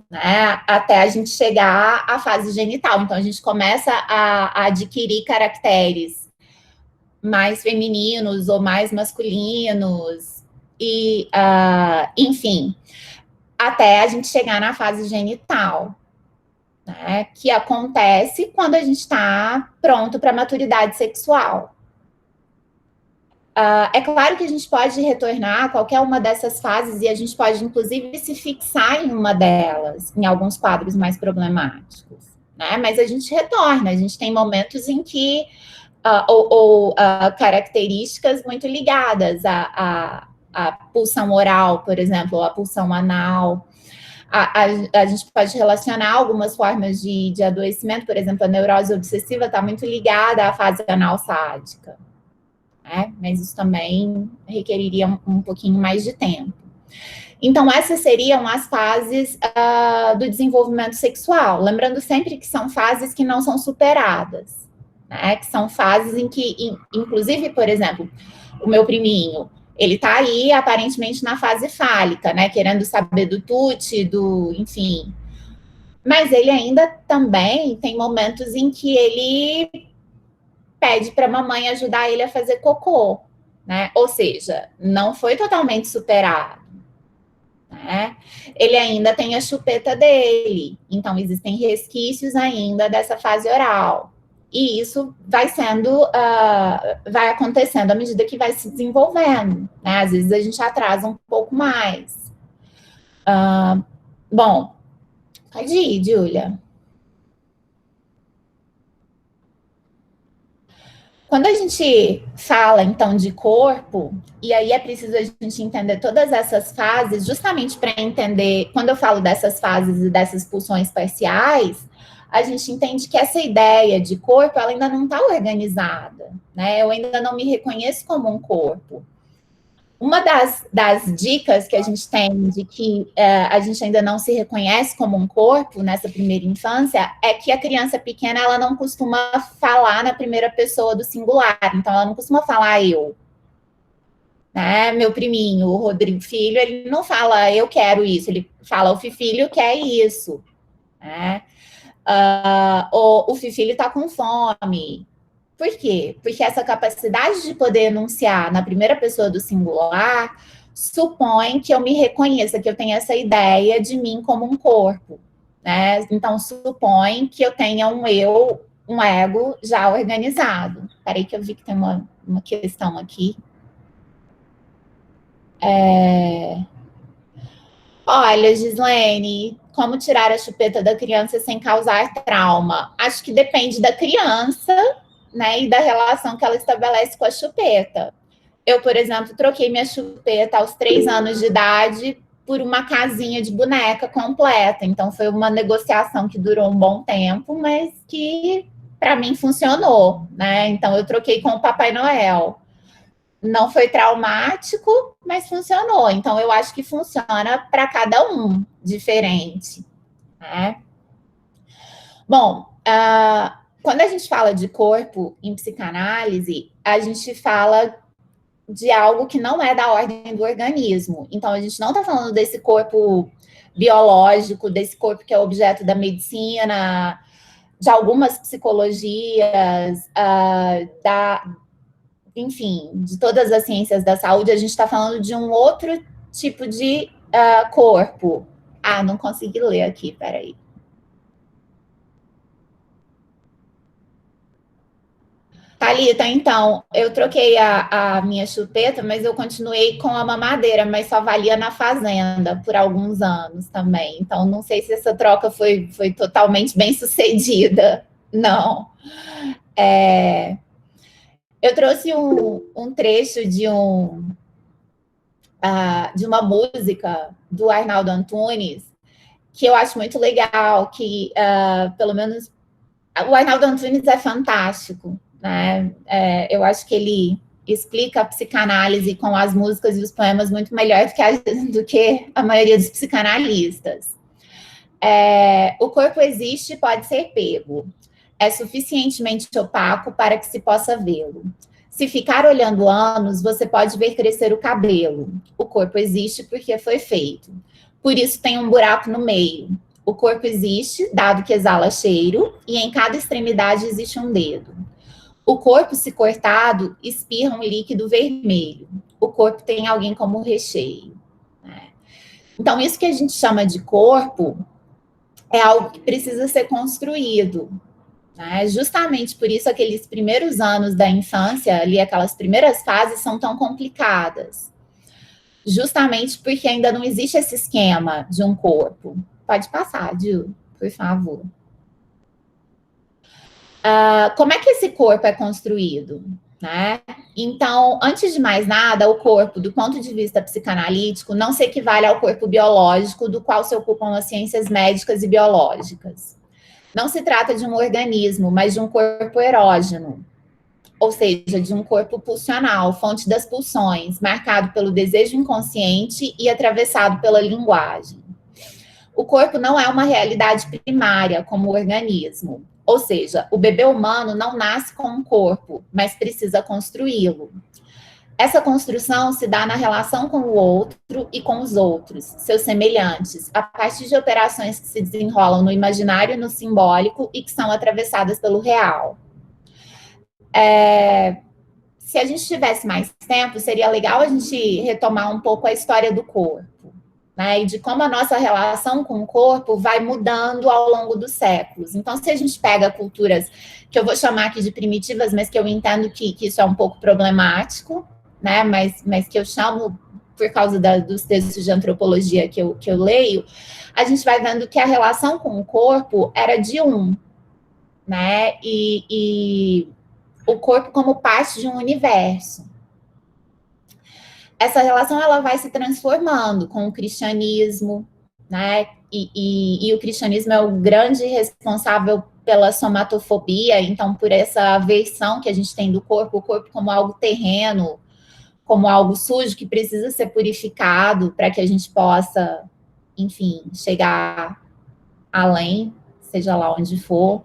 S1: né? Até a gente chegar à fase genital. Então, a gente começa a adquirir caracteres mais femininos ou mais masculinos, e, enfim, até a gente chegar na fase genital, né? Que acontece quando a gente está pronto para a maturidade sexual. É claro que a gente pode retornar a qualquer uma dessas fases e a gente pode, inclusive, se fixar em uma delas, em alguns quadros mais problemáticos, né? Mas a gente retorna, a gente tem momentos em que, características muito ligadas à pulsão oral, por exemplo, ou à pulsão anal. A gente pode relacionar algumas formas de adoecimento, por exemplo, a neurose obsessiva está muito ligada à fase anal sádica. Mas isso também requeriria um pouquinho mais de tempo. Então, essas seriam as fases do desenvolvimento sexual. Lembrando sempre que são fases que não são superadas, né? Que são fases em que, inclusive, por exemplo, o meu priminho, ele está aí, aparentemente, na fase fálica, né? Querendo saber do tute, enfim. Mas ele ainda também tem momentos em que ele pede para a mamãe ajudar ele a fazer cocô, né? Ou seja, não foi totalmente superado, né? Ele ainda tem a chupeta dele, então existem resquícios ainda dessa fase oral. E isso vai vai acontecendo à medida que vai se desenvolvendo, né? Às vezes a gente atrasa um pouco mais. Bom, pode ir, Júlia. Quando a gente fala, então, de corpo, e aí é preciso a gente entender todas essas fases, justamente para entender, quando eu falo dessas fases e dessas pulsões parciais, a gente entende que essa ideia de corpo, ela ainda não está organizada, né? Eu ainda não me reconheço como um corpo. Uma das dicas que a gente tem de que a gente ainda não se reconhece como um corpo nessa primeira infância é que a criança pequena, ela não costuma falar na primeira pessoa do singular, então ela não costuma falar eu. Né? Meu priminho, o Rodrigo Filho, ele não fala eu quero isso, ele fala o Fifilho quer isso. Né? O Fifilho tá com fome. Por quê? Porque essa capacidade de poder enunciar na primeira pessoa do singular supõe que eu me reconheça, que eu tenha essa ideia de mim como um corpo, né? Então, supõe que eu tenha um eu, um ego já organizado. Peraí que eu vi que tem uma questão aqui. Olha, Gislene, como tirar a chupeta da criança sem causar trauma? Acho que depende da criança, né, e da relação que ela estabelece com a chupeta. Eu, por exemplo, troquei minha chupeta aos 3 anos de idade por uma casinha de boneca completa. Então, foi uma negociação que durou um bom tempo, mas que, para mim, funcionou, né? Então, eu troquei com o Papai Noel. Não foi traumático, mas funcionou. Então, eu acho que funciona para cada um diferente, né? Bom, quando a gente fala de corpo em psicanálise, a gente fala de algo que não é da ordem do organismo. Então, a gente não está falando desse corpo biológico, desse corpo que é objeto da medicina, de algumas psicologias, enfim, de todas as ciências da saúde. A gente está falando de um outro tipo de corpo. Não consegui ler aqui, peraí. Thalita, então, eu troquei a minha chupeta, mas eu continuei com a mamadeira, mas só valia na fazenda por alguns anos também. Então, não sei se essa troca foi totalmente bem sucedida. Não. Eu trouxe um trecho de um de uma música do Arnaldo Antunes, que eu acho muito legal, que pelo menos o Arnaldo Antunes é fantástico, né? Eu acho que ele explica a psicanálise com as músicas e os poemas muito melhor do que a maioria dos psicanalistas. O corpo existe e pode ser pego. É suficientemente opaco para que se possa vê-lo. Se ficar olhando anos, você pode ver crescer o cabelo. O corpo existe porque foi feito. Por isso tem um buraco no meio. O corpo existe, dado que exala cheiro, e em cada extremidade existe um dedo. O corpo, se cortado, espirra um líquido vermelho. O corpo tem alguém como recheio. Então, isso que a gente chama de corpo é algo que precisa ser construído. Justamente por isso, aqueles primeiros anos da infância, ali, aquelas primeiras fases, são tão complicadas. Justamente porque ainda não existe esse esquema de um corpo. Pode passar, Gil, por favor. Como é que esse corpo é construído? Então, antes de mais nada, o corpo, do ponto de vista psicanalítico, não se equivale ao corpo biológico, do qual se ocupam as ciências médicas e biológicas. Não se trata de um organismo, mas de um corpo erógeno, ou seja, de um corpo pulsional, fonte das pulsões, marcado pelo desejo inconsciente e atravessado pela linguagem. O corpo não é uma realidade primária, como o organismo. Ou seja, o bebê humano não nasce com um corpo, mas precisa construí-lo. Essa construção se dá na relação com o outro e com os outros, seus semelhantes, a partir de operações que se desenrolam no imaginário e no simbólico e que são atravessadas pelo real. Se a gente tivesse mais tempo, seria legal a gente retomar um pouco a história do corpo, e de como a nossa relação com o corpo vai mudando ao longo dos séculos. Então, se a gente pega culturas que eu vou chamar aqui de primitivas, mas que eu entendo que isso é um pouco problemático, mas que eu chamo por causa dos textos de antropologia que eu leio, a gente vai vendo que a relação com o corpo era de e o corpo como parte de um universo. Essa relação ela vai se transformando com o cristianismo, e o cristianismo é o grande responsável pela somatofobia, então por essa aversão que a gente tem do corpo, o corpo como algo terreno, como algo sujo que precisa ser purificado para que a gente possa, enfim, chegar além, seja lá onde for,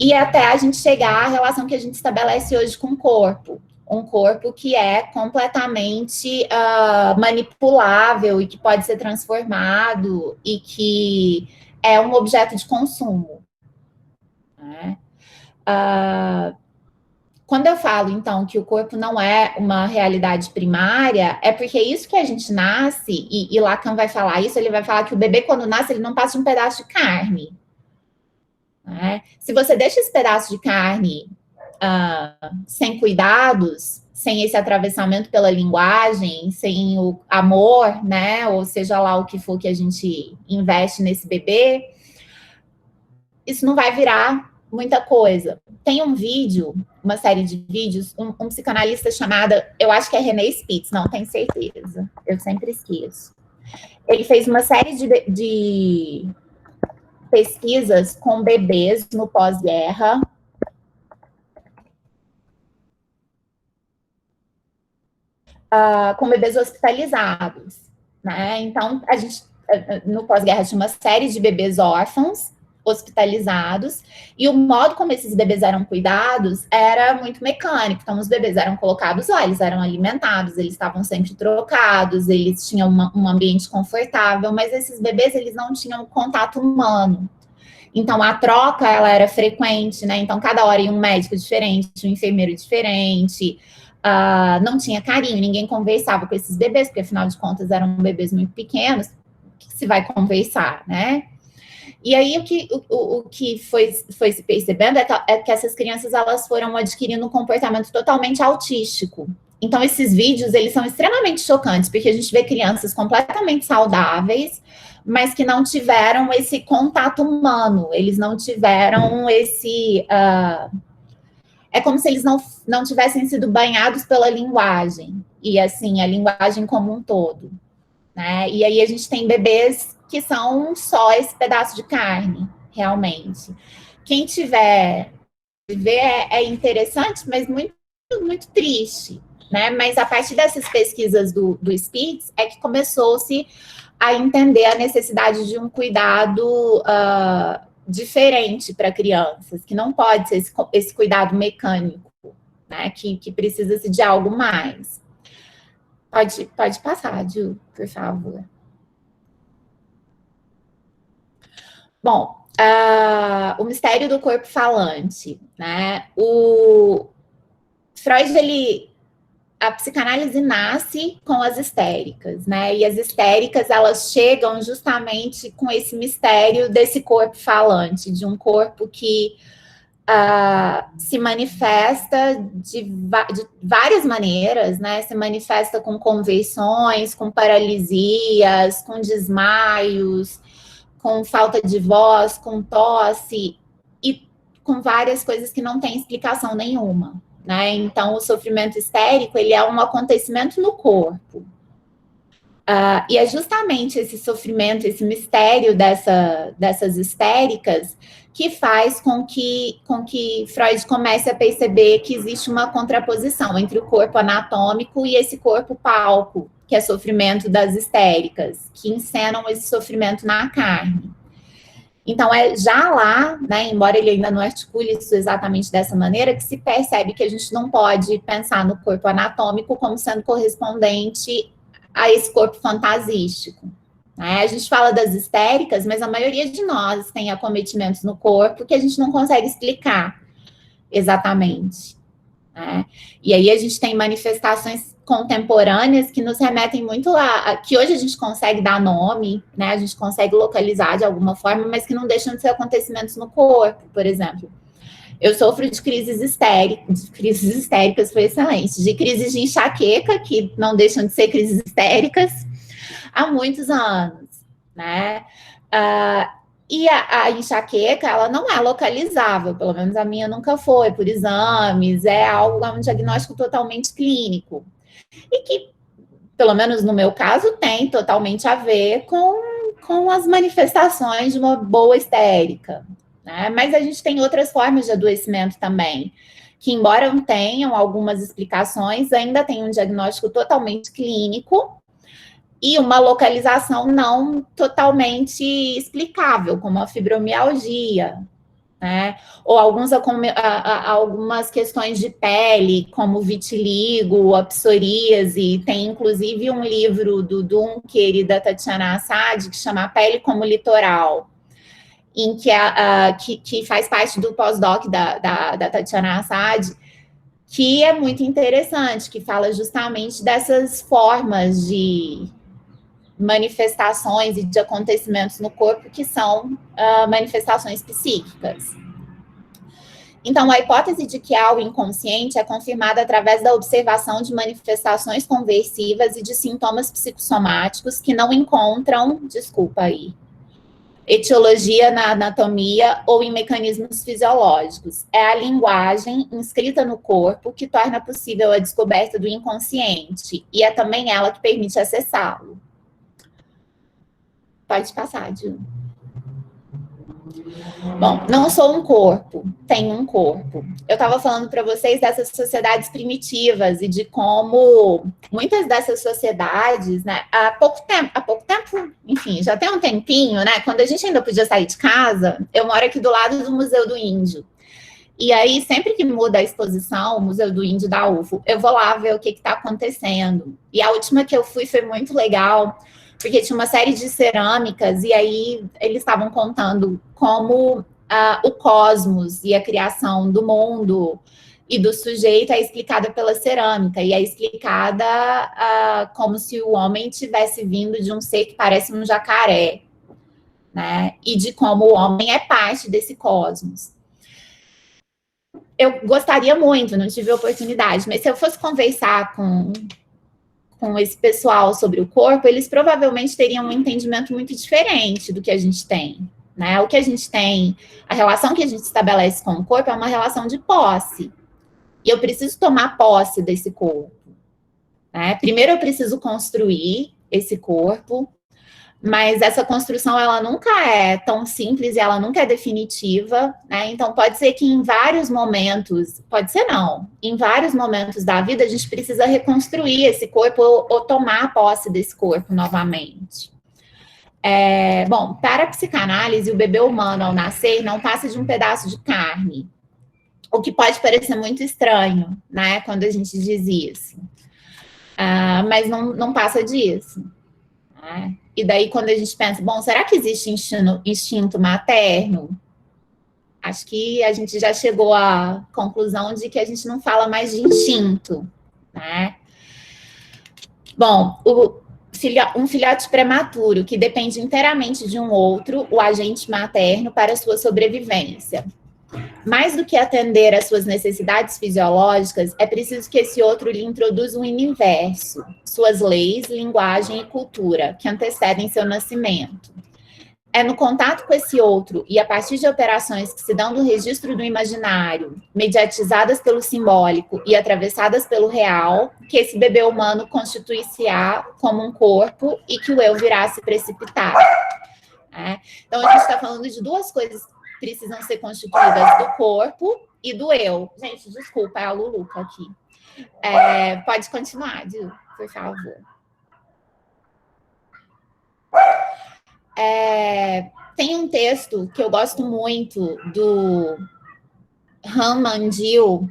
S1: E até a gente chegar à relação que a gente estabelece hoje com o corpo. Um corpo que é completamente manipulável e que pode ser transformado e que é um objeto de consumo. Quando eu falo, então, que o corpo não é uma realidade primária, é porque isso que a gente nasce, e Lacan vai falar isso, ele vai falar que o bebê, quando nasce, ele não passa de um pedaço de carne. Se você deixa esse pedaço de carne sem cuidados, sem esse atravessamento pela linguagem, sem o amor, ou seja lá o que for que a gente investe nesse bebê, isso não vai virar muita coisa. Tem um vídeo, uma série de vídeos, um psicanalista chamada, eu acho que é René Spitz, não tenho certeza, eu sempre esqueço. Ele fez uma série de pesquisas com bebês no pós-guerra, com bebês hospitalizados, Então, a gente, no pós-guerra, tinha uma série de bebês órfãos hospitalizados, e o modo como esses bebês eram cuidados era muito mecânico. Então, os bebês eram colocados lá, eles eram alimentados, eles estavam sempre trocados, eles tinham um ambiente confortável, mas esses bebês, eles não tinham contato humano. Então, a troca, ela era frequente, Então, cada hora ia um médico diferente, um enfermeiro diferente, não tinha carinho, ninguém conversava com esses bebês, porque, afinal de contas, eram bebês muito pequenos, que se vai conversar, E aí, o que foi se percebendo é que essas crianças, elas foram adquirindo um comportamento totalmente autístico. Então, esses vídeos, eles são extremamente chocantes, porque a gente vê crianças completamente saudáveis, mas que não tiveram esse contato humano, eles não tiveram esse... é como se eles não tivessem sido banhados pela linguagem. e assim, a linguagem como um todo, né? E aí a gente tem bebês que são só esse pedaço de carne, realmente. Quem tiver ver é interessante, mas muito, muito triste, né? Mas a partir dessas pesquisas do Spitz é que começou-se a entender a necessidade de um cuidado diferente para crianças, que não pode ser esse cuidado mecânico, né? Que precisa-se de algo mais. Pode passar, Ju, por favor. Bom, o mistério do corpo falante, né? O Freud, a psicanálise nasce com as histéricas, né? E as histéricas, elas chegam justamente com esse mistério desse corpo falante, de um corpo que se manifesta de várias maneiras, né? Se manifesta com convulsões, com paralisias, com desmaios, com falta de voz, com tosse e com várias coisas que não têm explicação nenhuma, né? Então, o sofrimento histérico, ele é um acontecimento no corpo. E é justamente esse sofrimento, esse mistério dessas histéricas que faz com que Freud comece a perceber que existe uma contraposição entre o corpo anatômico e esse corpo palco, que é sofrimento das histéricas, que encenam esse sofrimento na carne. Então, é já lá, né, embora ele ainda não articule isso exatamente dessa maneira, que se percebe que a gente não pode pensar no corpo anatômico como sendo correspondente a esse corpo fantasístico. Né? A gente fala das histéricas, mas a maioria de nós tem acometimentos no corpo que a gente não consegue explicar exatamente. Né? E aí a gente tem manifestações contemporâneas que nos remetem muito que hoje a gente consegue dar nome, né? A gente consegue localizar de alguma forma, mas que não deixam de ser acontecimentos no corpo, por exemplo. Eu sofro de crises histéricas, foi excelente, de crises de enxaqueca, que não deixam de ser crises histéricas, há muitos anos, né? E a enxaqueca, ela não é localizável, pelo menos a minha nunca foi, por exames, é um diagnóstico totalmente clínico. E que, pelo menos no meu caso, tem totalmente a ver com as manifestações de uma boa histérica, né? Mas a gente tem outras formas de adoecimento também, que embora não tenham algumas explicações, ainda tem um diagnóstico totalmente clínico e uma localização não totalmente explicável, como a fibromialgia, né? Ou algumas questões de pele, como vitiligo, a psoríase. Tem inclusive um livro do Dunker e da Tatiana Assad que chama A Pele como Litoral, em que faz parte do pós-doc da Tatiana Assad, que é muito interessante, que fala justamente dessas formas de manifestações e de acontecimentos no corpo que são manifestações psíquicas. Então, a hipótese de que há o inconsciente é confirmada através da observação de manifestações conversivas e de sintomas psicossomáticos que não encontram, etiologia na anatomia ou em mecanismos fisiológicos. É a linguagem inscrita no corpo que torna possível a descoberta do inconsciente, e é também ela que permite acessá-lo. Pode passar, Ju. Bom, não sou um corpo, tenho um corpo. Eu estava falando para vocês dessas sociedades primitivas e de como muitas dessas sociedades, né, há pouco tempo, enfim, já tem um tempinho, né, quando a gente ainda podia sair de casa, eu moro aqui do lado do Museu do Índio. E aí, sempre que muda a exposição, o Museu do Índio da UFO, eu vou lá ver o que está acontecendo. E a última que eu fui foi muito legal, porque tinha uma série de cerâmicas, e aí eles estavam contando como o cosmos e a criação do mundo e do sujeito é explicada pela cerâmica, e é explicada como se o homem tivesse vindo de um ser que parece um jacaré, né? E de como o homem é parte desse cosmos. Eu gostaria muito, não tive oportunidade, mas se eu fosse conversar com esse pessoal sobre o corpo, eles provavelmente teriam um entendimento muito diferente do que a gente tem, né? O que a gente tem, a relação que a gente estabelece com o corpo é uma relação de posse. E eu preciso tomar posse desse corpo, né? Primeiro eu preciso construir esse corpo, mas essa construção, ela nunca é tão simples e ela nunca é definitiva, né? Então, pode ser que em vários momentos, pode ser não, em vários momentos da vida, a gente precisa reconstruir esse corpo ou tomar posse desse corpo novamente. Bom, para a psicanálise, o bebê humano, ao nascer, não passa de um pedaço de carne, o que pode parecer muito estranho, né, quando a gente diz isso. Mas não passa disso, né? E daí, quando a gente pensa, bom, será que existe instinto materno? Acho que a gente já chegou à conclusão de que a gente não fala mais de instinto, né? Bom, um filhote prematuro que depende inteiramente de um outro, o agente materno, para sua sobrevivência. Mais do que atender às suas necessidades fisiológicas, é preciso que esse outro lhe introduza um universo, suas leis, linguagem e cultura, que antecedem seu nascimento. É no contato com esse outro e a partir de operações que se dão no registro do imaginário, mediatizadas pelo simbólico e atravessadas pelo real, que esse bebê humano constitui-se-á como um corpo e que o eu virá a se precipitar. Então, a gente está falando de duas coisas precisam ser constituídas do corpo e do eu. Gente, desculpa, é a Luluca aqui. Pode continuar, Dil, por favor. Tem um texto que eu gosto muito do Han Mandil,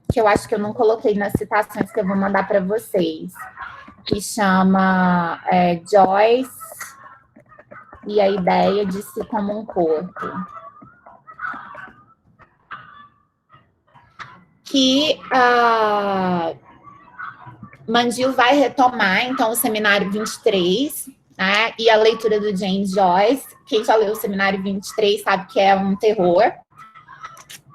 S1: que eu acho que eu não coloquei nas citações que eu vou mandar para vocês, que chama Joyce e a ideia de si como um corpo. Que Mandil vai retomar, então, o Seminário 23, né, e a leitura do James Joyce. Quem já leu o Seminário 23 sabe que é um terror,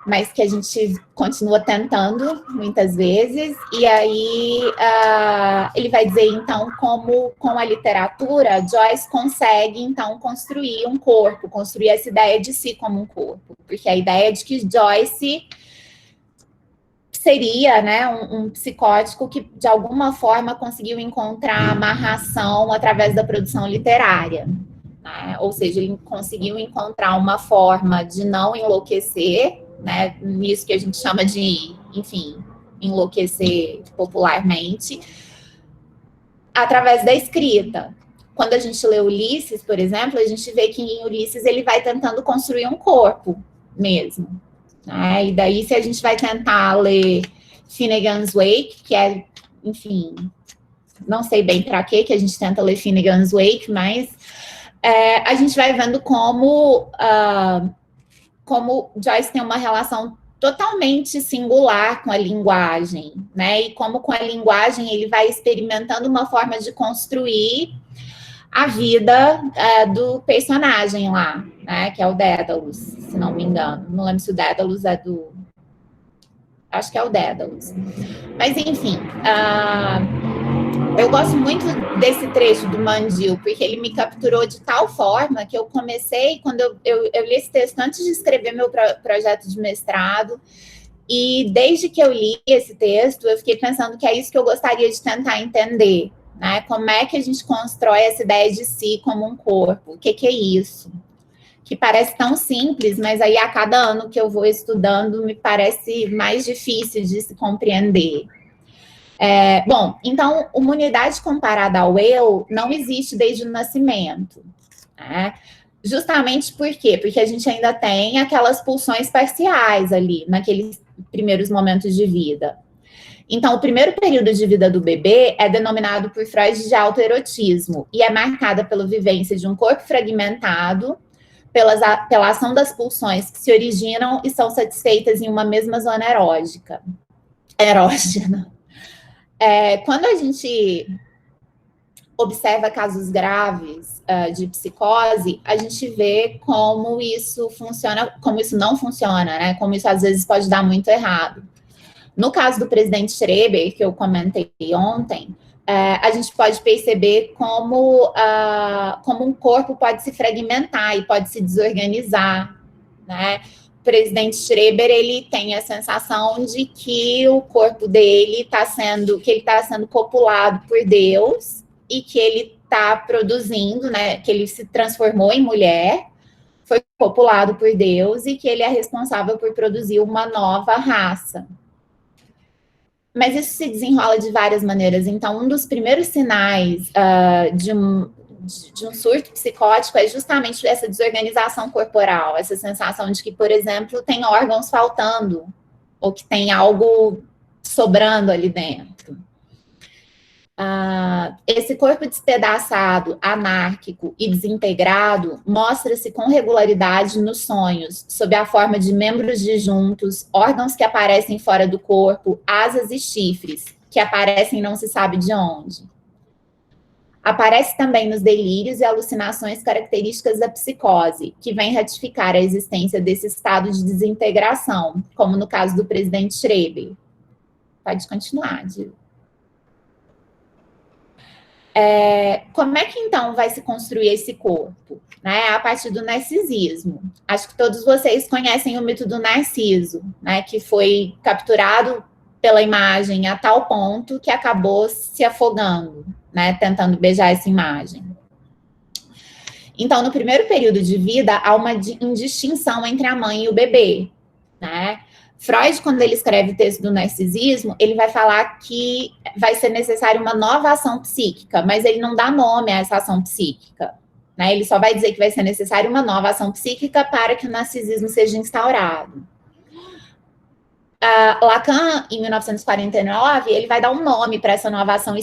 S1: mas que a gente continua tentando muitas vezes. E aí ele vai dizer, então, como com a literatura, Joyce consegue, então, construir um corpo, construir essa ideia de si como um corpo. Porque a ideia é de que Joyce seria, né, um psicótico que, de alguma forma, conseguiu encontrar amarração através da produção literária, né? Ou seja, ele conseguiu encontrar uma forma de não enlouquecer, né, nisso que a gente chama de, enfim, enlouquecer popularmente, através da escrita. Quando a gente lê Ulisses, por exemplo, a gente vê que em Ulisses ele vai tentando construir um corpo mesmo. E daí, se a gente vai tentar ler Finnegan's Wake, que é, enfim, não sei bem para que a gente tenta ler Finnegan's Wake, mas a gente vai vendo como Joyce tem uma relação totalmente singular com a linguagem, né? E como com a linguagem ele vai experimentando uma forma de construir a vida do personagem lá, né, que é o Dédalus, se não me engano. Não lembro se o Dédalus é do... Acho que é o Dédalus. Mas, enfim, eu gosto muito desse trecho do Mandil, porque ele me capturou de tal forma que eu comecei, quando eu li esse texto antes de escrever meu projeto de mestrado, e desde que eu li esse texto, eu fiquei pensando que é isso que eu gostaria de tentar entender, né? Como é que a gente constrói essa ideia de si como um corpo? O que é isso? Que parece tão simples, mas aí a cada ano que eu vou estudando me parece mais difícil de se compreender. Bom, então, uma unidade comparada ao eu não existe desde o nascimento, né? Justamente por quê? Porque a gente ainda tem aquelas pulsões parciais ali, naqueles primeiros momentos de vida. Então, o primeiro período de vida do bebê é denominado por Freud de autoerotismo e é marcada pela vivência de um corpo fragmentado, pela ação das pulsões que se originam e são satisfeitas em uma mesma zona erógena. Quando a gente observa casos graves de psicose, a gente vê como isso funciona, como isso não funciona, né? Como isso às vezes pode dar muito errado. No caso do presidente Schreber, que eu comentei ontem, a gente pode perceber como um corpo pode se fragmentar e pode se desorganizar, né? O presidente Schreber, ele tem a sensação de que o corpo dele está sendo copulado por Deus e que ele está produzindo, né, que ele se transformou em mulher, foi copulado por Deus e que ele é responsável por produzir uma nova raça. Mas isso se desenrola de várias maneiras. Então, um dos primeiros sinais de um surto psicótico é justamente essa desorganização corporal, essa sensação de que, por exemplo, tem órgãos faltando, ou que tem algo sobrando ali dentro. Esse corpo despedaçado, anárquico e desintegrado mostra-se com regularidade nos sonhos, sob a forma de membros disjuntos, órgãos que aparecem fora do corpo, asas e chifres, que aparecem não se sabe de onde. Aparece também nos delírios e alucinações características da psicose, que vem ratificar a existência desse estado de desintegração, como no caso do presidente Schreber. Pode continuar, Gil. Como é que, então, vai se construir esse corpo? Né? A partir do narcisismo. Acho que todos vocês conhecem o mito do Narciso, né? Que foi capturado pela imagem a tal ponto que acabou se afogando, né? Tentando beijar essa imagem. Então, no primeiro período de vida, há uma indistinção entre a mãe e o bebê, né? Freud, quando ele escreve o texto do narcisismo, ele vai falar que vai ser necessária uma nova ação psíquica, mas ele não dá nome a essa ação psíquica, né? Ele só vai dizer que vai ser necessária uma nova ação psíquica para que o narcisismo seja instaurado. Lacan, em 1949, ele vai dar um nome para essa nova ação,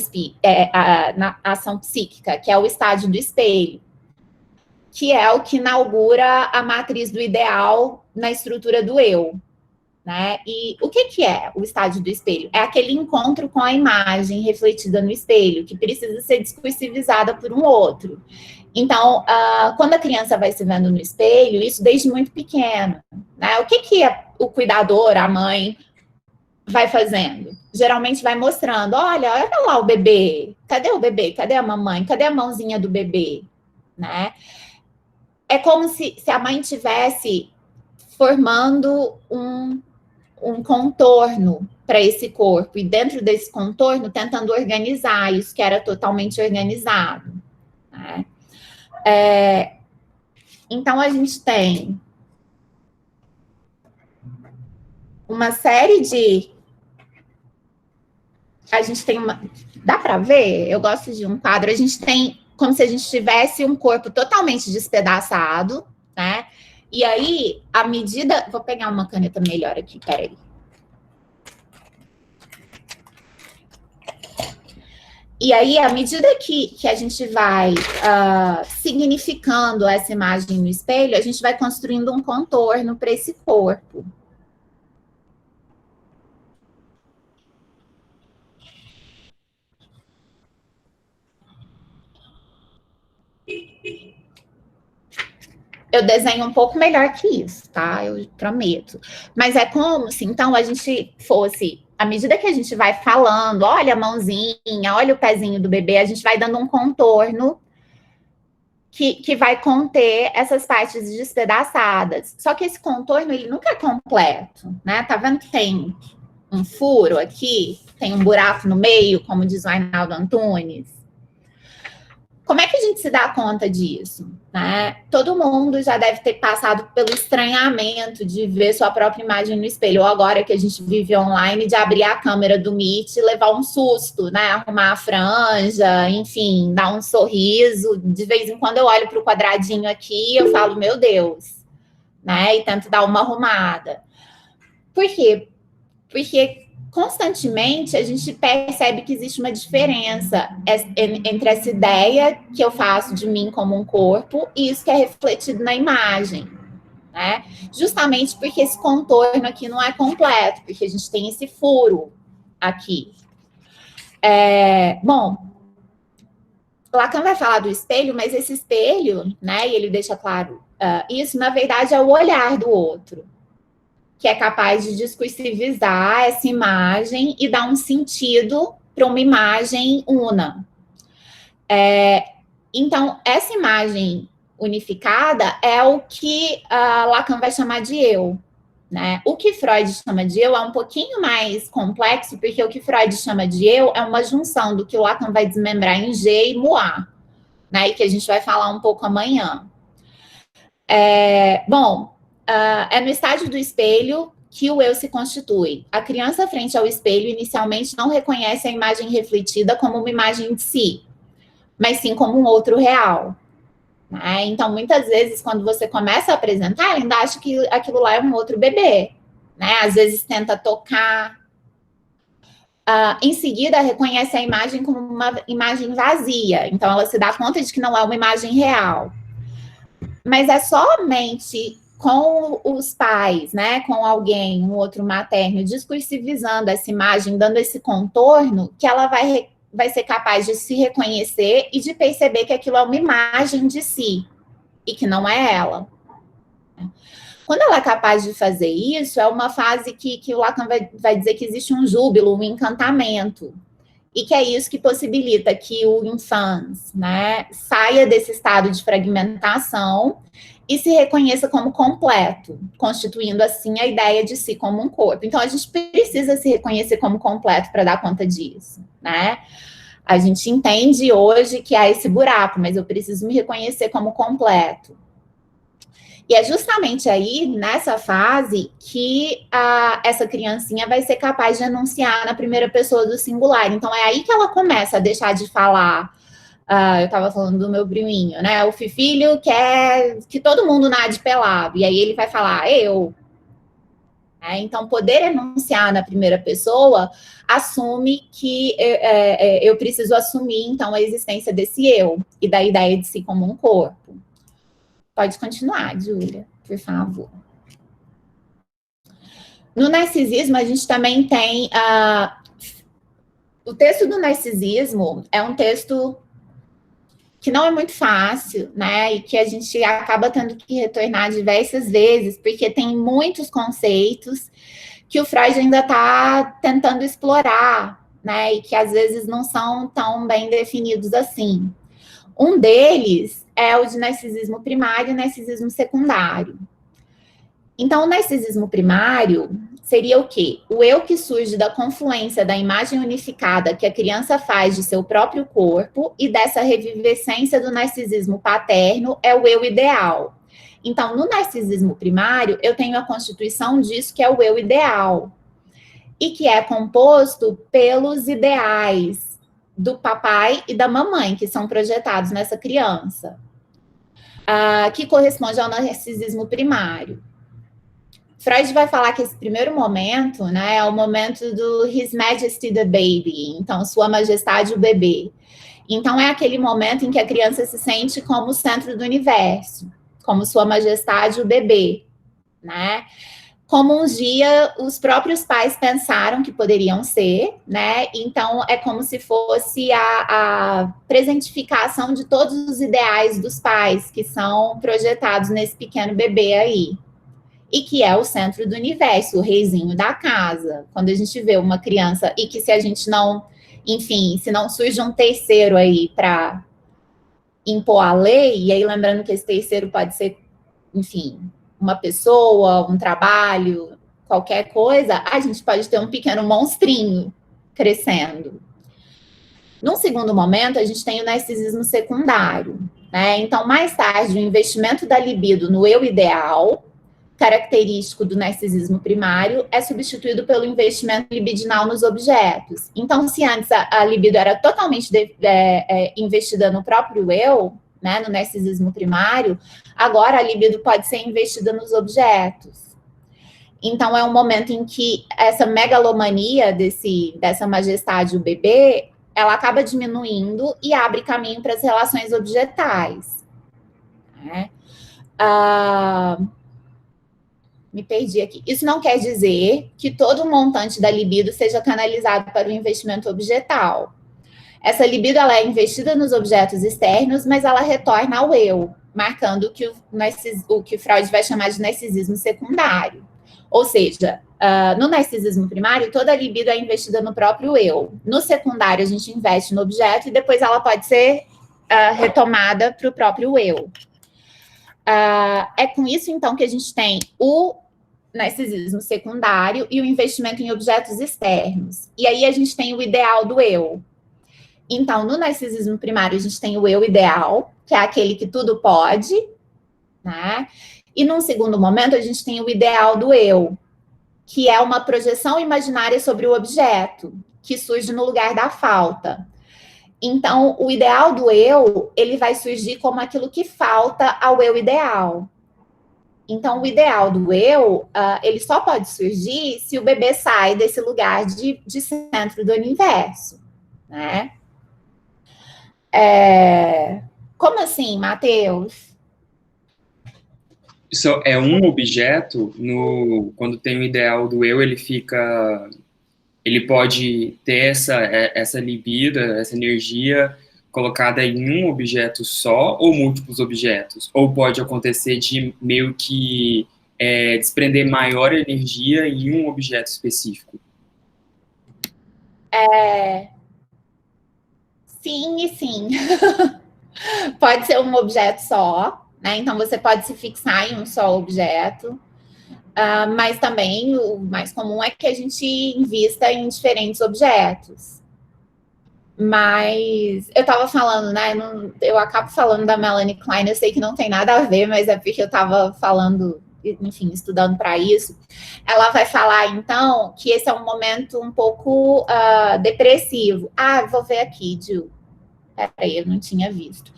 S1: ação psíquica, que é o estágio do espelho, que é o que inaugura a matriz do ideal na estrutura do eu. Né? E o que é o estágio do espelho? É aquele encontro com a imagem refletida no espelho, que precisa ser discursivizada por um outro. Então, quando a criança vai se vendo no espelho, isso desde muito pequeno, né? O que o cuidador, a mãe, vai fazendo? Geralmente vai mostrando, olha lá o bebê, cadê o bebê? Cadê a mamãe? Cadê a mãozinha do bebê? Né? É como se a mãe tivesse formando um contorno para esse corpo, e dentro desse contorno tentando organizar isso que era totalmente organizado. Né? Então, a gente tem uma série de... Dá para ver? Eu gosto de um quadro. A gente tem como se a gente tivesse um corpo totalmente despedaçado, né? E aí, à medida... Vou pegar uma caneta melhor aqui, peraí. E aí, à medida que a gente vai significando essa imagem no espelho, a gente vai construindo um contorno para esse corpo. Eu desenho um pouco melhor que isso, tá? Eu prometo. Mas é como se, então, a gente fosse... À medida que a gente vai falando, olha a mãozinha, olha o pezinho do bebê, a gente vai dando um contorno que vai conter essas partes despedaçadas. Só que esse contorno, ele nunca é completo, né? Tá vendo que tem um furo aqui? Tem um buraco no meio, como diz o Arnaldo Antunes? Como é que a gente se dá conta disso? Né? Todo mundo já deve ter passado pelo estranhamento de ver sua própria imagem no espelho, ou agora que a gente vive online, de abrir a câmera do Meet e levar um susto, né? Arrumar a franja, enfim, dar um sorriso. De vez em quando eu olho para o quadradinho aqui e eu falo, meu Deus, né? E tento dar uma arrumada. Por quê? Porque constantemente a gente percebe que existe uma diferença entre essa ideia que eu faço de mim como um corpo e isso que é refletido na imagem, né? Justamente porque esse contorno aqui não é completo, porque a gente tem esse furo aqui. Bom, Lacan vai falar do espelho, mas esse espelho, né, e ele deixa claro isso, na verdade, é o olhar do outro, que é capaz de discursivizar essa imagem e dar um sentido para uma imagem una. Então, essa imagem unificada é o que Lacan vai chamar de eu, né? O que Freud chama de eu é um pouquinho mais complexo, porque o que Freud chama de eu é uma junção do que o Lacan vai desmembrar em G e Moir, né? E que a gente vai falar um pouco amanhã. É no estágio do espelho que o eu se constitui. A criança frente ao espelho inicialmente não reconhece a imagem refletida como uma imagem de si, mas sim como um outro real. Né? Então, muitas vezes, quando você começa a apresentar, ela ainda acha que aquilo lá é um outro bebê. Né? Às vezes tenta tocar. Em seguida, reconhece a imagem como uma imagem vazia. Então, ela se dá conta de que não é uma imagem real. Mas é somente com os pais, né, com alguém, um outro materno, discursivizando essa imagem, dando esse contorno, que ela vai ser capaz de se reconhecer e de perceber que aquilo é uma imagem de si e que não é ela. Quando ela é capaz de fazer isso, é uma fase que o Lacan vai dizer que existe um júbilo, um encantamento, e que é isso que possibilita que o infans, né, saia desse estado de fragmentação e se reconheça como completo, constituindo assim a ideia de si como um corpo. Então, a gente precisa se reconhecer como completo para dar conta disso, né? A gente entende hoje que há esse buraco, mas eu preciso me reconhecer como completo. E é justamente aí, nessa fase, que essa criancinha vai ser capaz de enunciar na primeira pessoa do singular. Então, é aí que ela começa a deixar de falar. Eu estava falando do meu priminho, né? O filho quer que todo mundo nade pelado. E aí ele vai falar, eu. Então, poder enunciar na primeira pessoa assume que eu preciso assumir, então, a existência desse eu. E da ideia de si como um corpo. Pode continuar, Júlia, por favor. No narcisismo, a gente também tem... o texto do narcisismo é um texto que não é muito fácil, né? E que a gente acaba tendo que retornar diversas vezes, porque tem muitos conceitos que o Freud ainda está tentando explorar, né? E que às vezes não são tão bem definidos assim. Um deles é o de narcisismo primário e narcisismo secundário. Então, o narcisismo primário seria o quê? O eu que surge da confluência da imagem unificada que a criança faz de seu próprio corpo e dessa revivescência do narcisismo paterno é o eu ideal. Então, no narcisismo primário, eu tenho a constituição disso que é o eu ideal e que é composto pelos ideais do papai e da mamãe, que são projetados nessa criança, que corresponde ao narcisismo primário. Freud vai falar que esse primeiro momento, né, é o momento do His Majesty the Baby, então, Sua Majestade o bebê. Então, é aquele momento em que a criança se sente como o centro do universo, como Sua Majestade o bebê, né? Como um dia os próprios pais pensaram que poderiam ser, né? Então, é como se fosse a presentificação de todos os ideais dos pais que são projetados nesse pequeno bebê aí. E que é o centro do universo, o reizinho da casa. Quando a gente vê uma criança, e que se a gente não, enfim, se não surge um terceiro aí para impor a lei, e aí lembrando que esse terceiro pode ser, enfim, uma pessoa, um trabalho, qualquer coisa, a gente pode ter um pequeno monstrinho crescendo. Num segundo momento, a gente tem o narcisismo secundário, né? Então, mais tarde, o investimento da libido no eu ideal, característico do narcisismo primário, é substituído pelo investimento libidinal nos objetos. Então, se antes a libido era totalmente investida no próprio eu, né, no narcisismo primário, agora a libido pode ser investida nos objetos. Então, é um momento em que essa megalomania dessa majestade, o bebê, ela acaba diminuindo e abre caminho para as relações objetais. Né? Me perdi aqui. Isso não quer dizer que todo o montante da libido seja canalizado para o investimento objetal. Essa libido ela é investida nos objetos externos, mas ela retorna ao eu, marcando o que Freud vai chamar de narcisismo secundário. Ou seja, no narcisismo primário, toda a libido é investida no próprio eu. No secundário, a gente investe no objeto e depois ela pode ser retomada para o próprio eu. É com isso, então, que a gente tem o narcisismo secundário e o investimento em objetos externos. E aí a gente tem o ideal do eu. Então, no narcisismo primário, a gente tem o eu ideal, que é aquele que tudo pode, né? E num segundo momento, a gente tem o ideal do eu, que é uma projeção imaginária sobre o objeto, que surge no lugar da falta. Então, o ideal do eu, ele vai surgir como aquilo que falta ao eu ideal. Então, o ideal do eu, ele só pode surgir se o bebê sai desse lugar de centro do universo, né? Como assim, Matheus?
S3: Isso é um objeto, quando tem o ideal do eu, ele pode ter essa libido, essa energia colocada em um objeto só ou múltiplos objetos? Ou pode acontecer de meio que desprender maior energia em um objeto específico?
S1: Sim e sim. Pode ser um objeto só, né? Então você pode se fixar em um só objeto. Mas também o mais comum é que a gente invista em diferentes objetos. Mas eu estava falando, né? Eu acabo falando da Melanie Klein, eu sei que não tem nada a ver, mas é porque eu estava falando, enfim, estudando para isso. Ela vai falar, então, que esse é um momento um pouco depressivo. Vou ver aqui, Gil. Peraí, eu não tinha visto.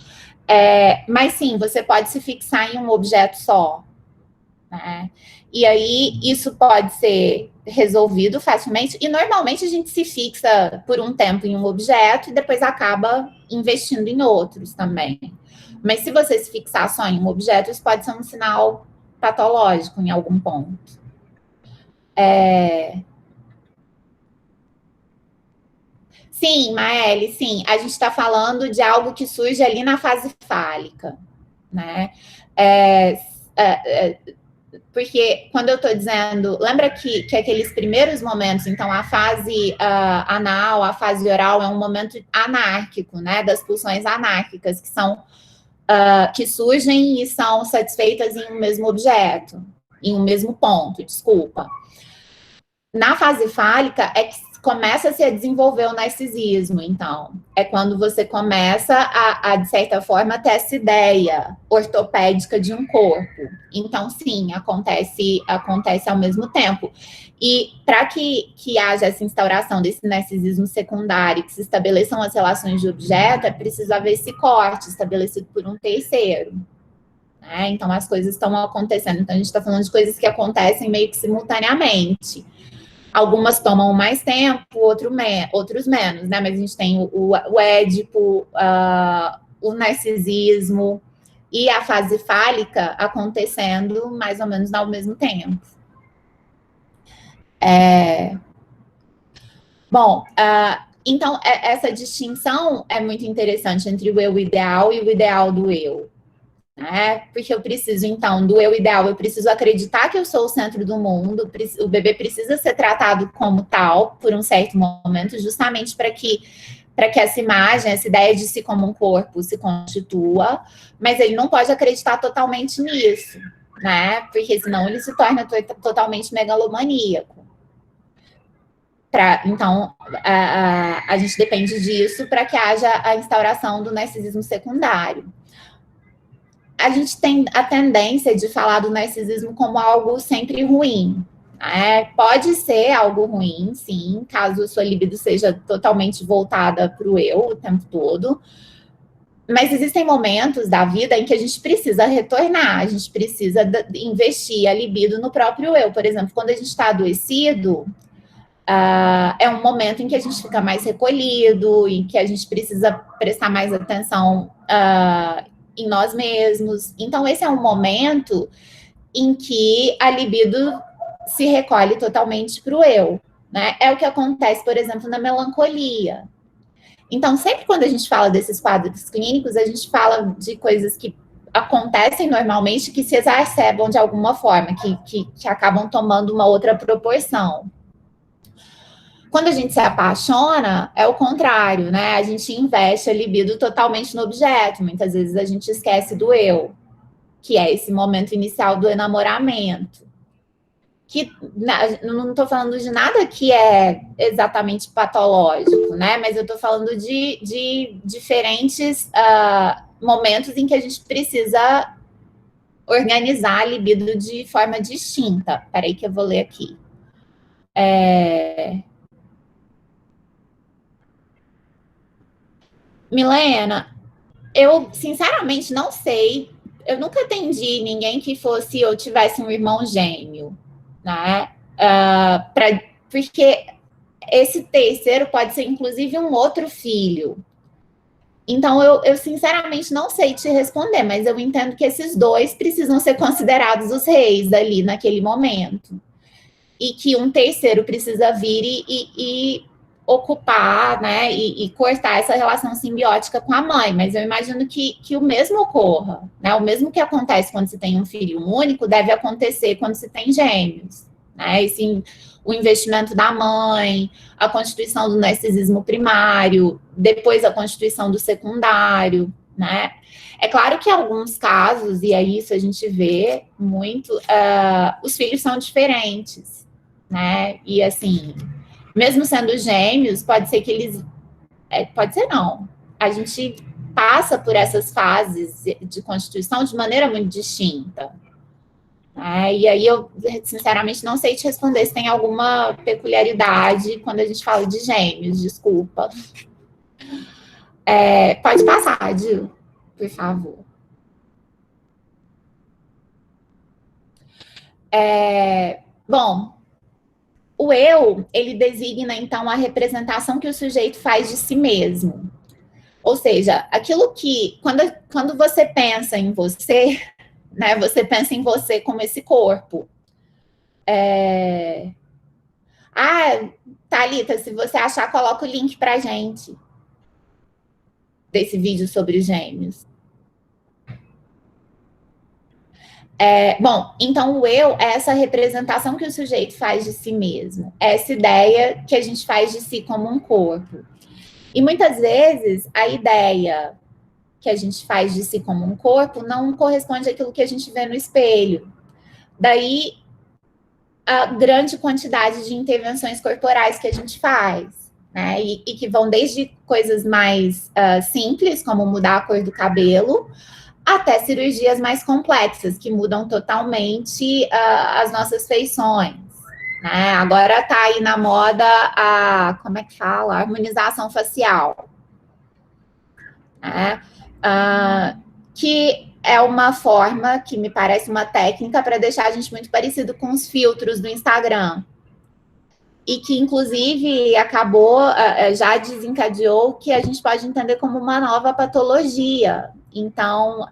S1: Mas sim, você pode se fixar em um objeto só, né? E aí, isso pode ser resolvido facilmente, e normalmente a gente se fixa por um tempo em um objeto e depois acaba investindo em outros também. Mas se você se fixar só em um objeto, isso pode ser um sinal patológico em algum ponto. Sim, Maeli, sim. A gente está falando de algo que surge ali na fase fálica, né? Porque quando eu estou dizendo, lembra que aqueles primeiros momentos, então a fase anal, a fase oral é um momento anárquico, né? Das pulsões anárquicas, que são que surgem e são satisfeitas em um mesmo objeto, em um mesmo ponto, desculpa. Na fase fálica é que começa a se desenvolver o narcisismo, então. É quando você começa de certa forma, ter essa ideia ortopédica de um corpo. Então, sim, acontece ao mesmo tempo. E para que haja essa instauração desse narcisismo secundário, que se estabeleçam as relações de objeto, é preciso haver esse corte estabelecido por um terceiro. Né? Então, as coisas estão acontecendo. Então, a gente está falando de coisas que acontecem meio que simultaneamente. Algumas tomam mais tempo, outros menos, né? Mas a gente tem o Édipo, o narcisismo e a fase fálica acontecendo mais ou menos ao mesmo tempo. Bom, então, essa distinção é muito interessante entre o eu ideal e o ideal do eu. Né? Porque eu preciso, então, do eu ideal, eu preciso acreditar que eu sou o centro do mundo, o bebê precisa ser tratado como tal, por um certo momento, justamente para que essa imagem, essa ideia de si como um corpo se constitua, mas ele não pode acreditar totalmente nisso, né? Porque senão ele se torna totalmente megalomaníaco. Então, a gente depende disso para que haja a instauração do narcisismo secundário. A gente tem a tendência de falar do narcisismo como algo sempre ruim. Pode ser algo ruim, sim, caso a sua libido seja totalmente voltada para o eu o tempo todo. Mas existem momentos da vida em que a gente precisa retornar, a gente precisa investir a libido no próprio eu. Por exemplo, quando a gente está adoecido, é um momento em que a gente fica mais recolhido, em que a gente precisa prestar mais atenção em nós mesmos. Então, esse é um momento em que a libido se recolhe totalmente para o eu, né? É o que acontece, por exemplo, na melancolia. Então, sempre quando a gente fala desses quadros clínicos, a gente fala de coisas que acontecem normalmente, que se exacerbam de alguma forma, que acabam tomando uma outra proporção. Quando a gente se apaixona, é o contrário, né? A gente investe a libido totalmente no objeto. Muitas vezes a gente esquece do eu, que é esse momento inicial do enamoramento. que não estou falando de nada que é exatamente patológico, né? Mas eu estou falando de diferentes momentos em que a gente precisa organizar a libido de forma distinta. Peraí que eu vou ler aqui. Milena, eu sinceramente não sei. Eu nunca atendi ninguém que fosse ou tivesse um irmão gêmeo, né? Porque esse terceiro pode ser, inclusive, um outro filho. Então, eu sinceramente não sei te responder, mas eu entendo que esses dois precisam ser considerados os reis ali naquele momento. E que um terceiro precisa vir e ocupar, né, e cortar essa relação simbiótica com a mãe. Mas eu imagino que o mesmo ocorra, né? O mesmo que acontece quando se tem um filho único deve acontecer quando se tem gêmeos, né? O investimento da mãe, a constituição do narcisismo primário, depois a constituição do secundário, né? É claro que em alguns casos, e aí isso a gente vê muito, os filhos são diferentes, né? E assim, mesmo sendo gêmeos, pode ser que eles... pode ser não. A gente passa por essas fases de constituição de maneira muito distinta. E aí eu, sinceramente, não sei te responder se tem alguma peculiaridade quando a gente fala de gêmeos, desculpa. Pode passar, Gil, por favor. Bom, o eu, ele designa, então, a representação que o sujeito faz de si mesmo. Ou seja, aquilo que, quando você pensa em você, né, você pensa em você como esse corpo. Thalita, se você achar, coloca o link pra gente desse vídeo sobre os gêmeos. Bom, então o eu é essa representação que o sujeito faz de si mesmo, essa ideia que a gente faz de si como um corpo. E muitas vezes a ideia que a gente faz de si como um corpo não corresponde àquilo que a gente vê no espelho. Daí a grande quantidade de intervenções corporais que a gente faz, né? E que vão desde coisas mais simples, como mudar a cor do cabelo, até cirurgias mais complexas, que mudam totalmente as nossas feições. Né? Agora está aí na moda como é que fala? A harmonização facial. Né? Que é uma forma, que me parece uma técnica para deixar a gente muito parecido com os filtros do Instagram. E que, inclusive, acabou, já desencadeou que a gente pode entender como uma nova patologia. Então,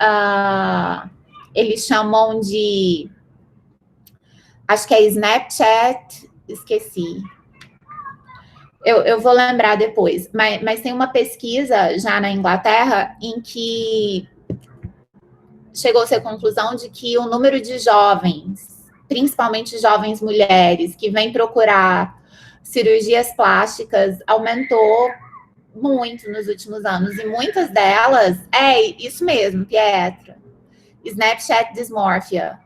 S1: eles chamam de... Acho que é Snapchat, esqueci. Eu vou lembrar depois. Mas tem uma pesquisa já na Inglaterra em que chegou-se à conclusão de que o número de jovens, principalmente jovens mulheres, que vêm procurar cirurgias plásticas, aumentou muito nos últimos anos. E muitas delas, isso mesmo, Pietra, Snapchat dysmorphia.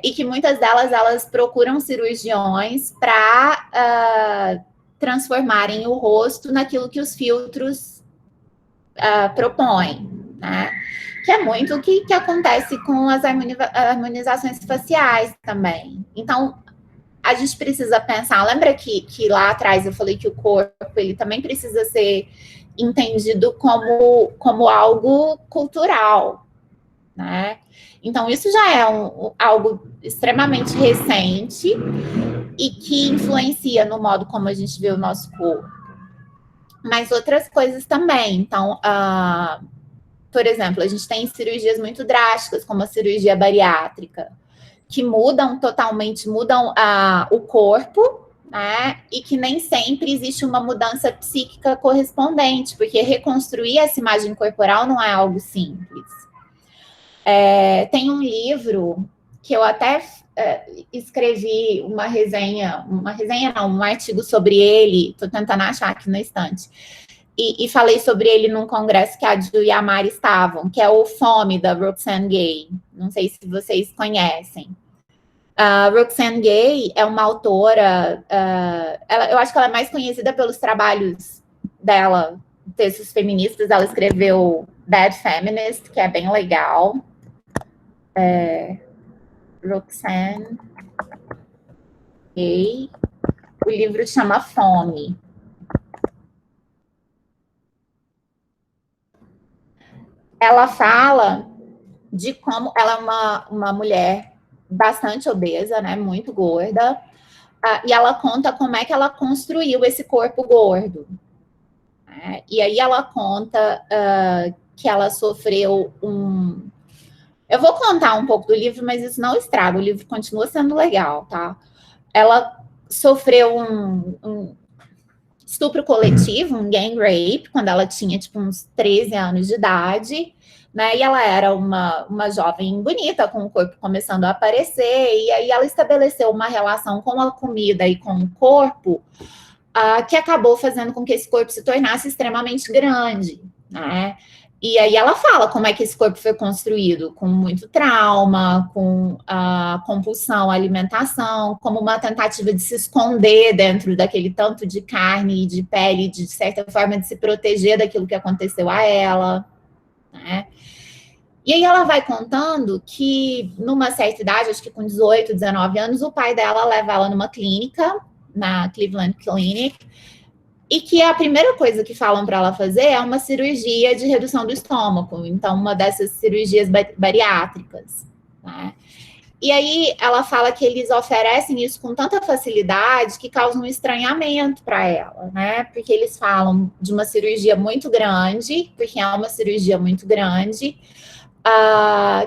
S1: E que muitas delas, elas procuram cirurgiões para transformarem o rosto naquilo que os filtros propõem, né? Que é muito o que acontece com as harmonizações faciais também. Então, a gente precisa pensar, lembra que lá atrás eu falei que o corpo, ele também precisa ser entendido como algo cultural, né? Então, isso já é algo extremamente recente e que influencia no modo como a gente vê o nosso corpo. Mas outras coisas também. Então, por exemplo, a gente tem cirurgias muito drásticas, como a cirurgia bariátrica, que mudam o corpo, né? E que nem sempre existe uma mudança psíquica correspondente, porque reconstruir essa imagem corporal não é algo simples. Tem um livro que eu até escrevi um artigo sobre ele, estou tentando achar aqui na estante, e falei sobre ele num congresso que a Ju e a Mari estavam, que é o Fome, da Roxane Gay. Não sei se vocês conhecem. A Roxane Gay é uma autora, eu acho que ela é mais conhecida pelos trabalhos dela, textos feministas. Ela escreveu Bad Feminist, que é bem legal. Roxane Gay. O livro chama Fome. Ela fala de como ela é uma mulher bastante obesa, né, muito gorda, e ela conta como é que ela construiu esse corpo gordo. Né? E aí ela conta que ela sofreu um... Eu vou contar um pouco do livro, mas isso não estraga, o livro continua sendo legal, tá? Ela sofreu um estupro coletivo, um gang rape, quando ela tinha, tipo, uns 13 anos de idade, né? E ela era uma jovem bonita, com o corpo começando a aparecer, e aí ela estabeleceu uma relação com a comida e com o corpo que acabou fazendo com que esse corpo se tornasse extremamente grande, né? E aí ela fala como é que esse corpo foi construído, com muito trauma, com compulsão, alimentação, como uma tentativa de se esconder dentro daquele tanto de carne e de pele, de certa forma de se proteger daquilo que aconteceu a ela, né? E aí ela vai contando que numa certa idade, acho que com 18, 19 anos, o pai dela leva ela numa clínica, na Cleveland Clinic, e que a primeira coisa que falam para ela fazer é uma cirurgia de redução do estômago, então uma dessas cirurgias bariátricas, né? E aí ela fala que eles oferecem isso com tanta facilidade que causa um estranhamento para ela, né? Porque eles falam de uma cirurgia muito grande, porque é uma cirurgia muito grande,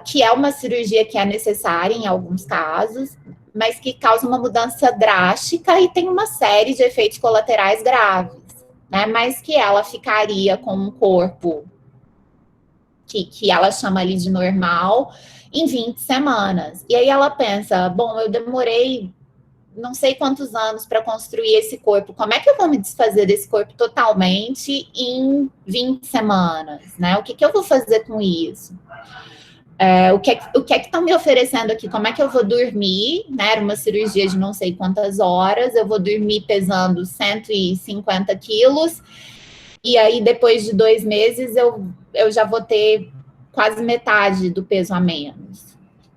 S1: que é uma cirurgia que é necessária em alguns casos, mas que causa uma mudança drástica e tem uma série de efeitos colaterais graves, né? Mas que ela ficaria com um corpo que ela chama ali de normal em 20 semanas. E aí ela pensa, bom, eu demorei não sei quantos anos para construir esse corpo, como é que eu vou me desfazer desse corpo totalmente em 20 semanas, né? O que eu vou fazer com isso? O que é que estão me oferecendo aqui? Como é que eu vou dormir? Né? Era uma cirurgia de não sei quantas horas, eu vou dormir pesando 150 quilos, e aí depois de 2 meses eu já vou ter quase metade do peso a menos.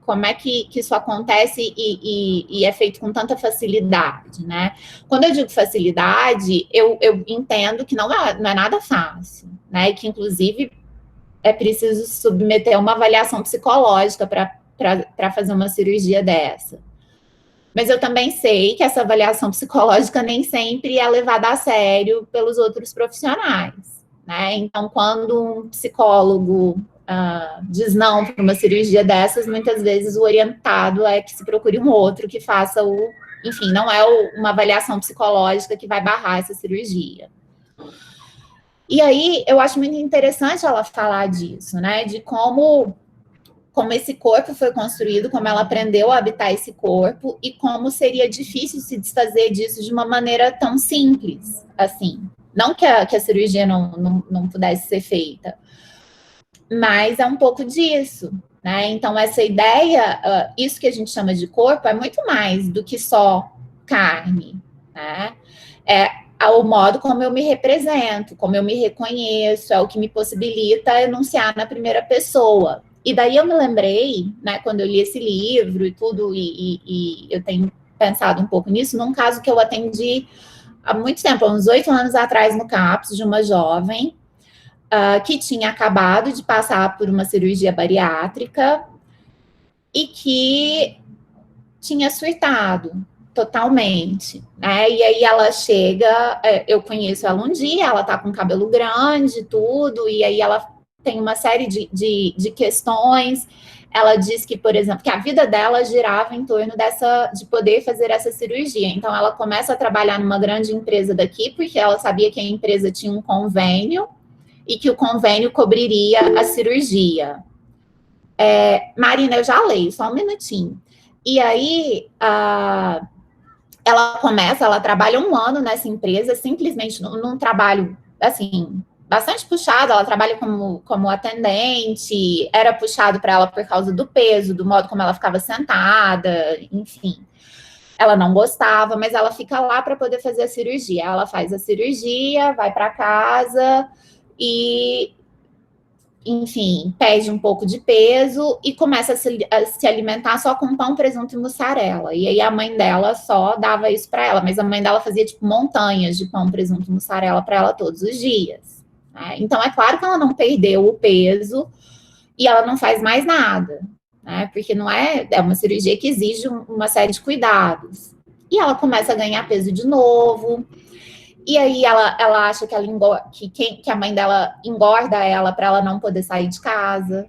S1: Como é que isso acontece e é feito com tanta facilidade, né? Quando eu digo facilidade, eu entendo que não é nada fácil, né? E que, inclusive, é preciso submeter a uma avaliação psicológica para fazer uma cirurgia dessa. Mas eu também sei que essa avaliação psicológica nem sempre é levada a sério pelos outros profissionais, né? Então, quando um psicólogo diz não para uma cirurgia dessas, muitas vezes o orientado é que se procure um outro que faça enfim, não é uma avaliação psicológica que vai barrar essa cirurgia. E aí, eu acho muito interessante ela falar disso, né? De como esse corpo foi construído, como ela aprendeu a habitar esse corpo e como seria difícil se desfazer disso de uma maneira tão simples, assim. Não que a cirurgia não pudesse ser feita, mas é um pouco disso, né? Então, essa ideia, isso que a gente chama de corpo, é muito mais do que só carne, né? É o modo como eu me represento, como eu me reconheço, é o que me possibilita enunciar na primeira pessoa. E daí eu me lembrei, né, quando eu li esse livro e tudo, e eu tenho pensado um pouco nisso, num caso que eu atendi há muito tempo, há uns 8 anos atrás, no CAPS, de uma jovem que tinha acabado de passar por uma cirurgia bariátrica e que tinha surtado totalmente, né? E aí ela chega, eu conheço ela um dia, ela tá com cabelo grande, tudo, e aí ela tem uma série de questões. Ela diz que, por exemplo, que a vida dela girava em torno de poder fazer essa cirurgia. Então, ela começa a trabalhar numa grande empresa daqui, porque ela sabia que a empresa tinha um convênio e que o convênio cobriria a cirurgia. Marina, eu já leio, só um minutinho. E aí, ela trabalha 1 ano nessa empresa, simplesmente num trabalho, assim, bastante puxado, ela trabalha como atendente, era puxado para ela por causa do peso, do modo como ela ficava sentada, enfim. Ela não gostava, mas ela fica lá para poder fazer a cirurgia. Ela faz a cirurgia, vai para casa e, enfim, perde um pouco de peso e começa a se alimentar só com pão, presunto e mussarela. E aí a mãe dela só dava isso para ela, mas a mãe dela fazia tipo montanhas de pão, presunto e mussarela para ela todos os dias. Né? Então é claro que ela não perdeu o peso e ela não faz mais nada, né? Porque não é uma cirurgia que exige uma série de cuidados. E ela começa a ganhar peso de novo. E aí ela acha que a mãe dela engorda ela para ela não poder sair de casa.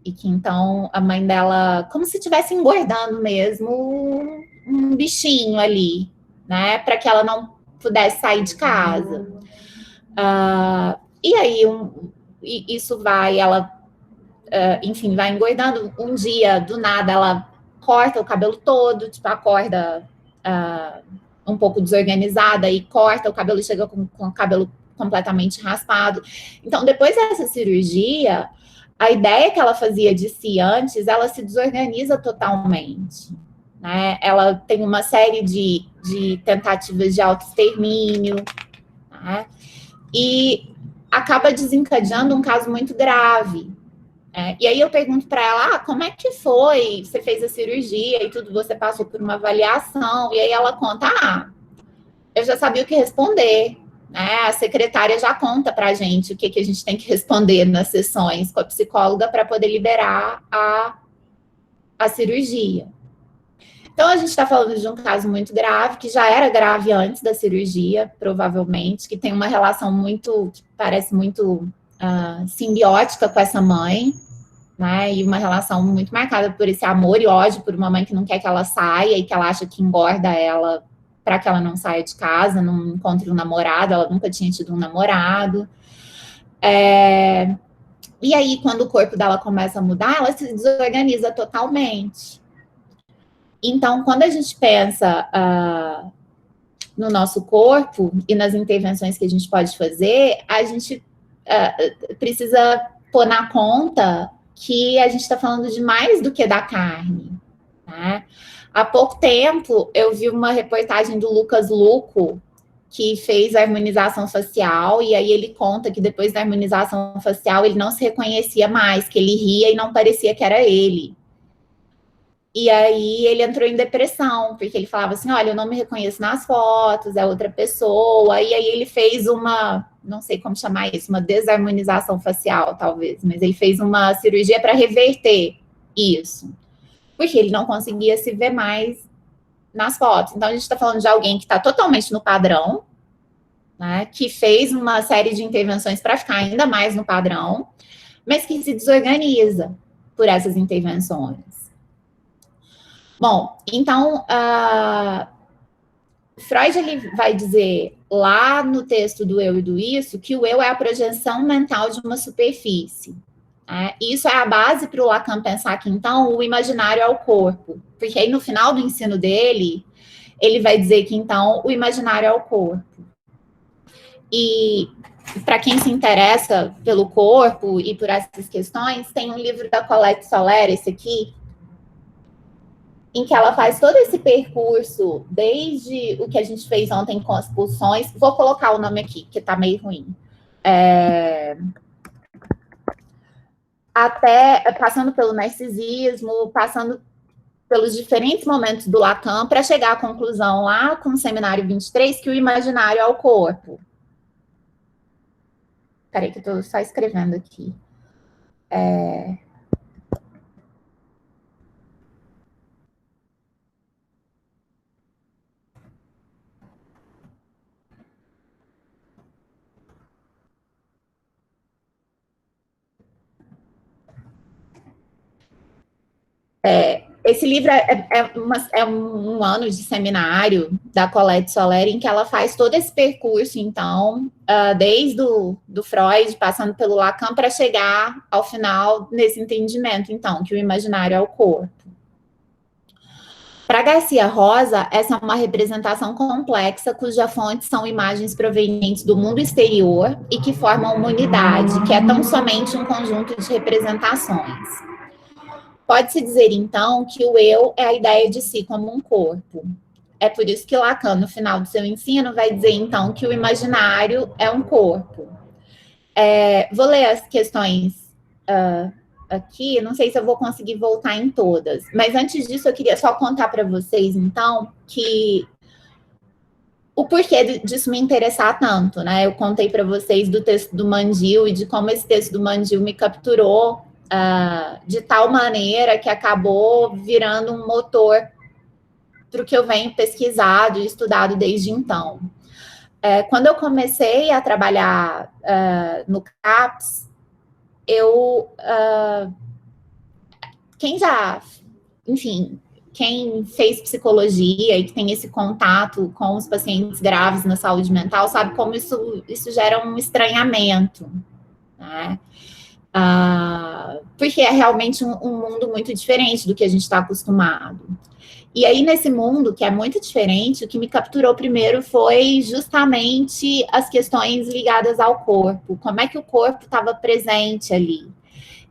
S1: E que então a mãe dela, como se estivesse engordando mesmo, um bichinho ali, né? Para que ela não pudesse sair de casa. E aí isso vai, ela, enfim, vai engordando. Um dia, do nada, ela corta o cabelo todo, tipo, acorda um pouco desorganizada e corta o cabelo e chega com o cabelo completamente raspado. Então, depois dessa cirurgia, a ideia que ela fazia de si antes, ela se desorganiza totalmente. Né? Ela tem uma série de tentativas de autoextermínio, né? E acaba desencadeando um caso muito grave. E aí eu pergunto para ela, como é que foi? Você fez a cirurgia e tudo, você passou por uma avaliação. E aí ela conta, eu já sabia o que responder. Né? A secretária já conta para a gente o que a gente tem que responder nas sessões com a psicóloga para poder liberar a cirurgia. Então, a gente está falando de um caso muito grave, que já era grave antes da cirurgia, provavelmente, que tem uma relação que parece muito simbiótica com essa mãe, né? E uma relação muito marcada por esse amor e ódio por uma mãe que não quer que ela saia e que ela acha que engorda ela para que ela não saia de casa, não encontre um namorado, ela nunca tinha tido um namorado. E aí, quando o corpo dela começa a mudar, ela se desorganiza totalmente. Então, quando a gente pensa no nosso corpo e nas intervenções que a gente pode fazer, a gente precisa pôr na conta que a gente está falando de mais do que da carne. Né? Há pouco tempo, eu vi uma reportagem do Lucas Luco, que fez a harmonização facial, e aí ele conta que depois da harmonização facial, ele não se reconhecia mais, que ele ria e não parecia que era ele. E aí ele entrou em depressão, porque ele falava assim, olha, eu não me reconheço nas fotos, é outra pessoa. E aí ele fez não sei como chamar isso, uma desarmonização facial, talvez, mas ele fez uma cirurgia para reverter isso, porque ele não conseguia se ver mais nas fotos. Então a gente está falando de alguém que está totalmente no padrão, né, que fez uma série de intervenções para ficar ainda mais no padrão, mas que se desorganiza por essas intervenções. Bom, então, Freud ele vai dizer lá no texto do eu e do isso que o eu é a projeção mental de uma superfície. Né? Isso é a base para o Lacan pensar que, então, o imaginário é o corpo. Porque aí, no final do ensino dele, ele vai dizer que, então, o imaginário é o corpo. E, para quem se interessa pelo corpo e por essas questões, tem um livro da Colette Soler, esse aqui, em que ela faz todo esse percurso, desde o que a gente fez ontem com as pulsões, vou colocar o nome aqui, que está meio ruim, até passando pelo narcisismo, passando pelos diferentes momentos do Lacan, para chegar à conclusão lá com o seminário 23, que o imaginário é o corpo. Peraí que eu estou só escrevendo aqui. Esse livro é um ano de seminário da Colette Soler, em que ela faz todo esse percurso, então, desde do Freud, passando pelo Lacan, para chegar ao final nesse entendimento, então, que o imaginário é o corpo. Para Garcia Rosa, essa é uma representação complexa cuja fonte são imagens provenientes do mundo exterior e que formam uma unidade, que é tão somente um conjunto de representações. Pode-se dizer, então, que o eu é a ideia de si como um corpo. É por isso que Lacan, no final do seu ensino, vai dizer, então, que o imaginário é um corpo. Vou ler as questões aqui, não sei se eu vou conseguir voltar em todas, mas antes disso eu queria só contar para vocês, então, que o porquê disso me interessar tanto, né? Eu contei para vocês do texto do Mandil e de como esse texto do Mandil me capturou de tal maneira que acabou virando um motor para o que eu venho pesquisado e estudado desde então. Quando eu comecei a trabalhar no CAPS, quem fez psicologia e que tem esse contato com os pacientes graves na saúde mental, sabe como isso gera um estranhamento, né? Porque é realmente um mundo muito diferente do que a gente está acostumado. E aí, nesse mundo, que é muito diferente, o que me capturou primeiro foi justamente as questões ligadas ao corpo. Como é que o corpo estava presente ali?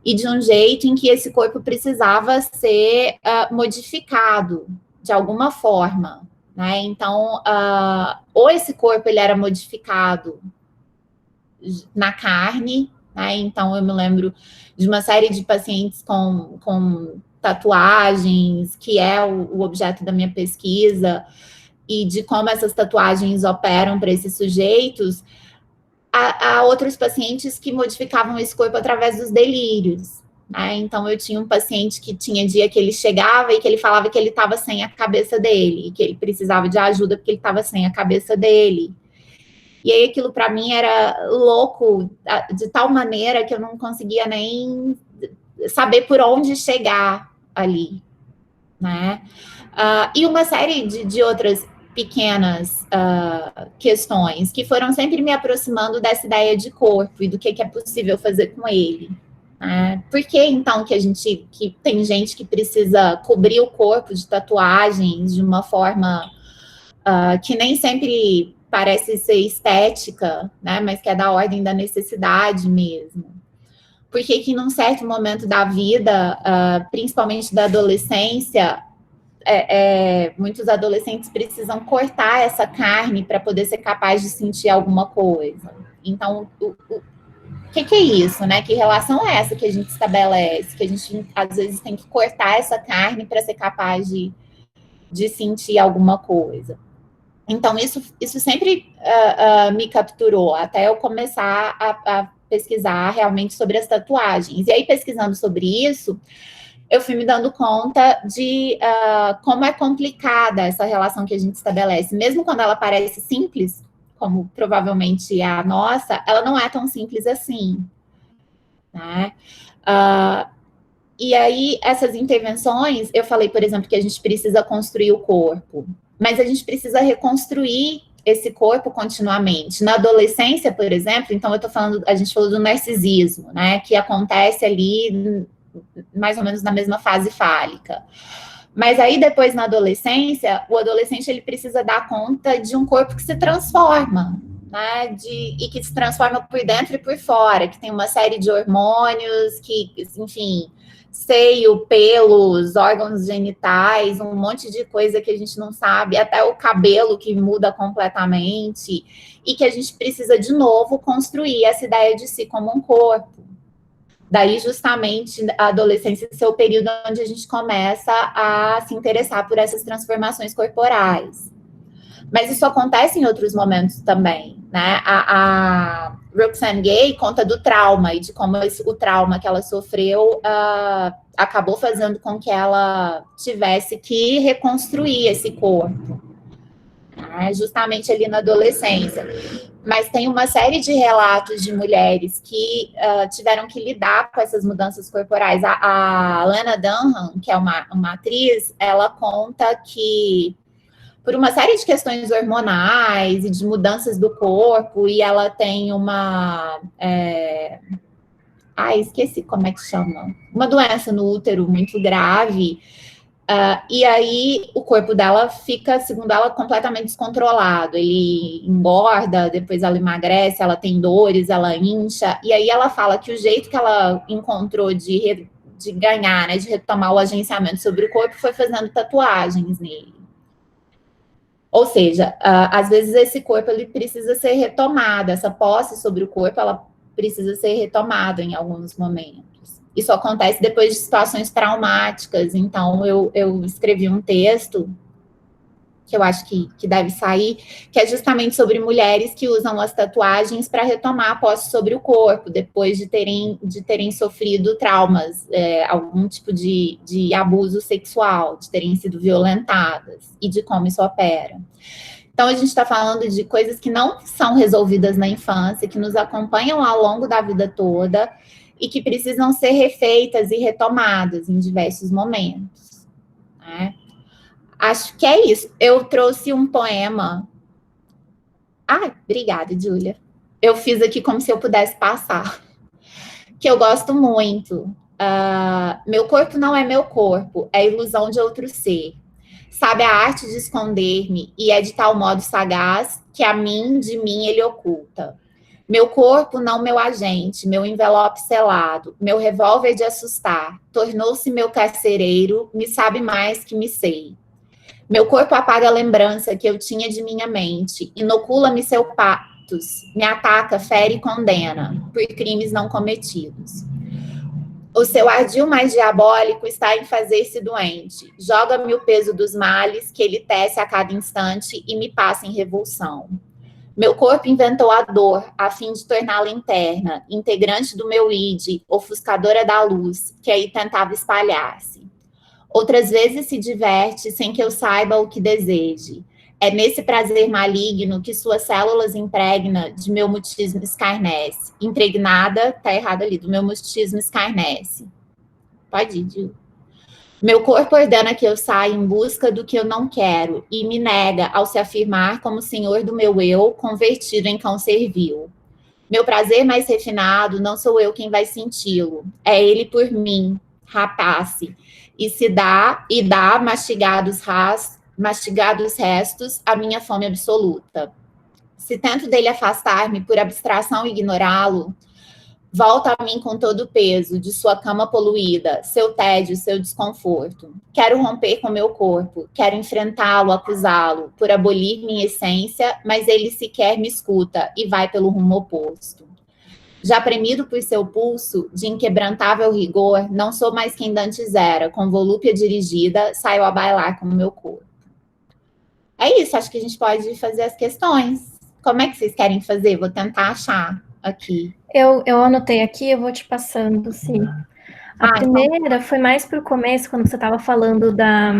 S1: E de um jeito em que esse corpo precisava ser modificado de alguma forma, né? Então, ou esse corpo ele era modificado na carne, né? Então, eu me lembro de uma série de pacientes com tatuagens, que é o objeto da minha pesquisa, e de como essas tatuagens operam para esses sujeitos. Há outros pacientes que modificavam esse corpo através dos delírios, né? Então, eu tinha um paciente que tinha dia que ele chegava e que ele falava que ele estava sem a cabeça dele, que ele precisava de ajuda porque ele estava sem a cabeça dele. E aí, aquilo para mim era louco, de tal maneira que eu não conseguia nem saber por onde chegar ali, né? E uma série de outras pequenas questões que foram sempre me aproximando dessa ideia de corpo e do que é possível fazer com ele. Por que, então, que tem gente que precisa cobrir o corpo de tatuagens de uma forma que nem sempre parece ser estética, né, mas que é da ordem da necessidade mesmo? Por que num certo momento da vida, principalmente da adolescência, muitos adolescentes precisam cortar essa carne para poder ser capaz de sentir alguma coisa? Então, o que é isso, né? Que relação é essa que a gente estabelece? Que a gente, às vezes, tem que cortar essa carne para ser capaz de sentir alguma coisa. Então, isso sempre me capturou, até eu começar a pesquisar realmente sobre as tatuagens. E aí, pesquisando sobre isso, eu fui me dando conta de como é complicada essa relação que a gente estabelece. Mesmo quando ela parece simples, como provavelmente é a nossa, ela não é tão simples assim, né? E aí, essas intervenções, eu falei, por exemplo, que a gente precisa construir o corpo, mas a gente precisa reconstruir esse corpo continuamente. Na adolescência, por exemplo, então a gente falou do narcisismo, né, que acontece ali mais ou menos na mesma fase fálica. Mas aí depois na adolescência, o adolescente ele precisa dar conta de um corpo que se transforma, né, e que se transforma por dentro e por fora, que tem uma série de hormônios, que, enfim, seio, pelos, órgãos genitais, um monte de coisa que a gente não sabe, até o cabelo que muda completamente, e que a gente precisa, de novo, construir essa ideia de si como um corpo. Daí, justamente, a adolescência ser o período onde a gente começa a se interessar por essas transformações corporais. Mas isso acontece em outros momentos também, né? A Roxane Gay conta do trauma e de como o trauma que ela sofreu acabou fazendo com que ela tivesse que reconstruir esse corpo, né? Justamente ali na adolescência. Mas tem uma série de relatos de mulheres que tiveram que lidar com essas mudanças corporais. A Lena Dunham, que é uma atriz, ela conta que por uma série de questões hormonais e de mudanças do corpo, e ela tem uma... esqueci como é que chama. Uma doença no útero muito grave. E aí o corpo dela fica, segundo ela, completamente descontrolado. Ele engorda, depois ela emagrece, ela tem dores, ela incha. E aí ela fala que o jeito que ela encontrou de ganhar, né, de retomar o agenciamento sobre o corpo foi fazendo tatuagens nele. Ou seja, às vezes esse corpo ele precisa ser retomado, essa posse sobre o corpo ela precisa ser retomada em alguns momentos. Isso acontece depois de situações traumáticas. Então, eu escrevi um texto, que eu acho que deve sair, que é justamente sobre mulheres que usam as tatuagens para retomar a posse sobre o corpo, depois de terem sofrido traumas, algum tipo de abuso sexual, de terem sido violentadas, e de como isso opera. Então, a gente está falando de coisas que não são resolvidas na infância, que nos acompanham ao longo da vida toda, e que precisam ser refeitas e retomadas em diversos momentos, né? Acho que é isso. Eu trouxe um poema. Obrigada, Júlia. Eu fiz aqui como se eu pudesse passar. Que eu gosto muito. Meu corpo não é meu corpo, é ilusão de outro ser. Sabe a arte de esconder-me e é de tal modo sagaz que de mim ele oculta. Meu corpo, não meu agente, meu envelope selado, meu revólver de assustar, tornou-se meu carcereiro, me sabe mais que me sei. Meu corpo apaga a lembrança que eu tinha de minha mente, inocula-me seu patos, me ataca, fere e condena, por crimes não cometidos. O seu ardil mais diabólico está em fazer-se doente, joga-me o peso dos males que ele tece a cada instante e me passa em revulsão. Meu corpo inventou a dor, a fim de torná-la interna, integrante do meu id, ofuscadora da luz, que aí tentava espalhar-se. Outras vezes se diverte sem que eu saiba o que deseje. É nesse prazer maligno que suas células impregna de meu mutismo escarnece. Impregnada, tá errado ali, do meu mutismo escarnece. Pode ir, Gil. Meu corpo ordena que eu saia em busca do que eu não quero e me nega ao se afirmar como senhor do meu eu, convertido em cão servil. Meu prazer mais refinado não sou eu quem vai senti-lo, é ele por mim, rapace, e dá mastigados restos à minha fome absoluta. Se tento dele afastar-me por abstração e ignorá-lo, volta a mim com todo o peso de sua cama poluída, seu tédio, seu desconforto. Quero romper com meu corpo, quero enfrentá-lo, acusá-lo, por abolir minha essência, mas ele sequer me escuta e vai pelo rumo oposto. Já premido por seu pulso, de inquebrantável rigor, não sou mais quem dantes era, com volúpia dirigida, saio a bailar com o meu corpo. É isso, acho que a gente pode fazer as questões. Como é que vocês querem fazer? Vou tentar achar aqui.
S2: Eu anotei aqui, eu vou te passando, sim. A primeira então foi mais para o começo, quando você estava falando da...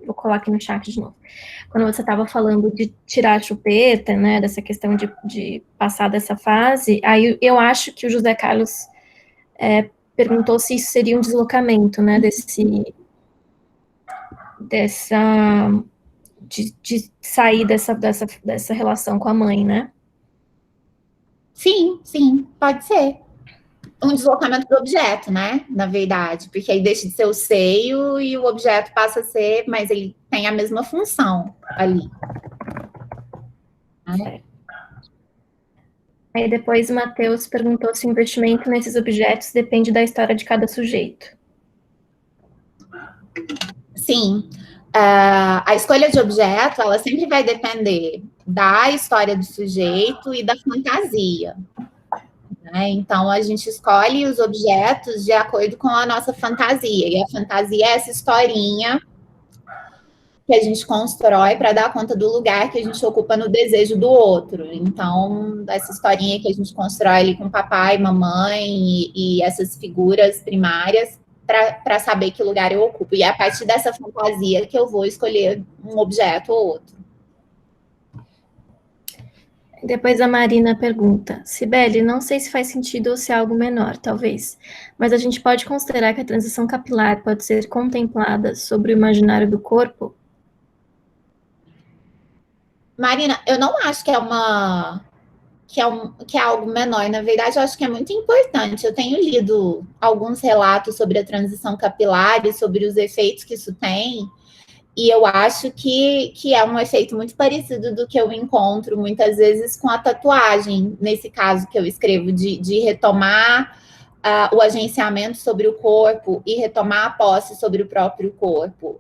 S2: Vou colar aqui no chat de novo. Quando você estava falando de tirar a chupeta, né, dessa questão de passar dessa fase, aí eu acho que o José Carlos perguntou se isso seria um deslocamento, né, de sair dessa relação com a mãe, né?
S1: Sim, pode ser. Um deslocamento do objeto, né? Na verdade, porque aí deixa de ser o seio e o objeto passa a ser, mas ele tem a mesma função ali.
S2: Aí depois o Matheus perguntou se o investimento nesses objetos depende da história de cada sujeito.
S1: Sim. A escolha de objeto, ela sempre vai depender da história do sujeito e da fantasia. Né? Então, a gente escolhe os objetos de acordo com a nossa fantasia. E a fantasia é essa historinha que a gente constrói para dar conta do lugar que a gente ocupa no desejo do outro. Então, essa historinha que a gente constrói ali com papai, mamãe e essas figuras primárias para saber que lugar eu ocupo. E é a partir dessa fantasia que eu vou escolher um objeto ou outro.
S2: Depois a Marina pergunta, Cibele, não sei se faz sentido ou se é algo menor, talvez, mas a gente pode considerar que a transição capilar pode ser contemplada sobre o imaginário do corpo?
S1: Marina, eu não acho que é uma que é algo menor. Na verdade, eu acho que é muito importante. Eu tenho lido alguns relatos sobre a transição capilar e sobre os efeitos que isso tem, e eu acho que é um efeito muito parecido do que eu encontro muitas vezes com a tatuagem, nesse caso que eu escrevo, de retomar o agenciamento sobre o corpo e retomar a posse sobre o próprio corpo.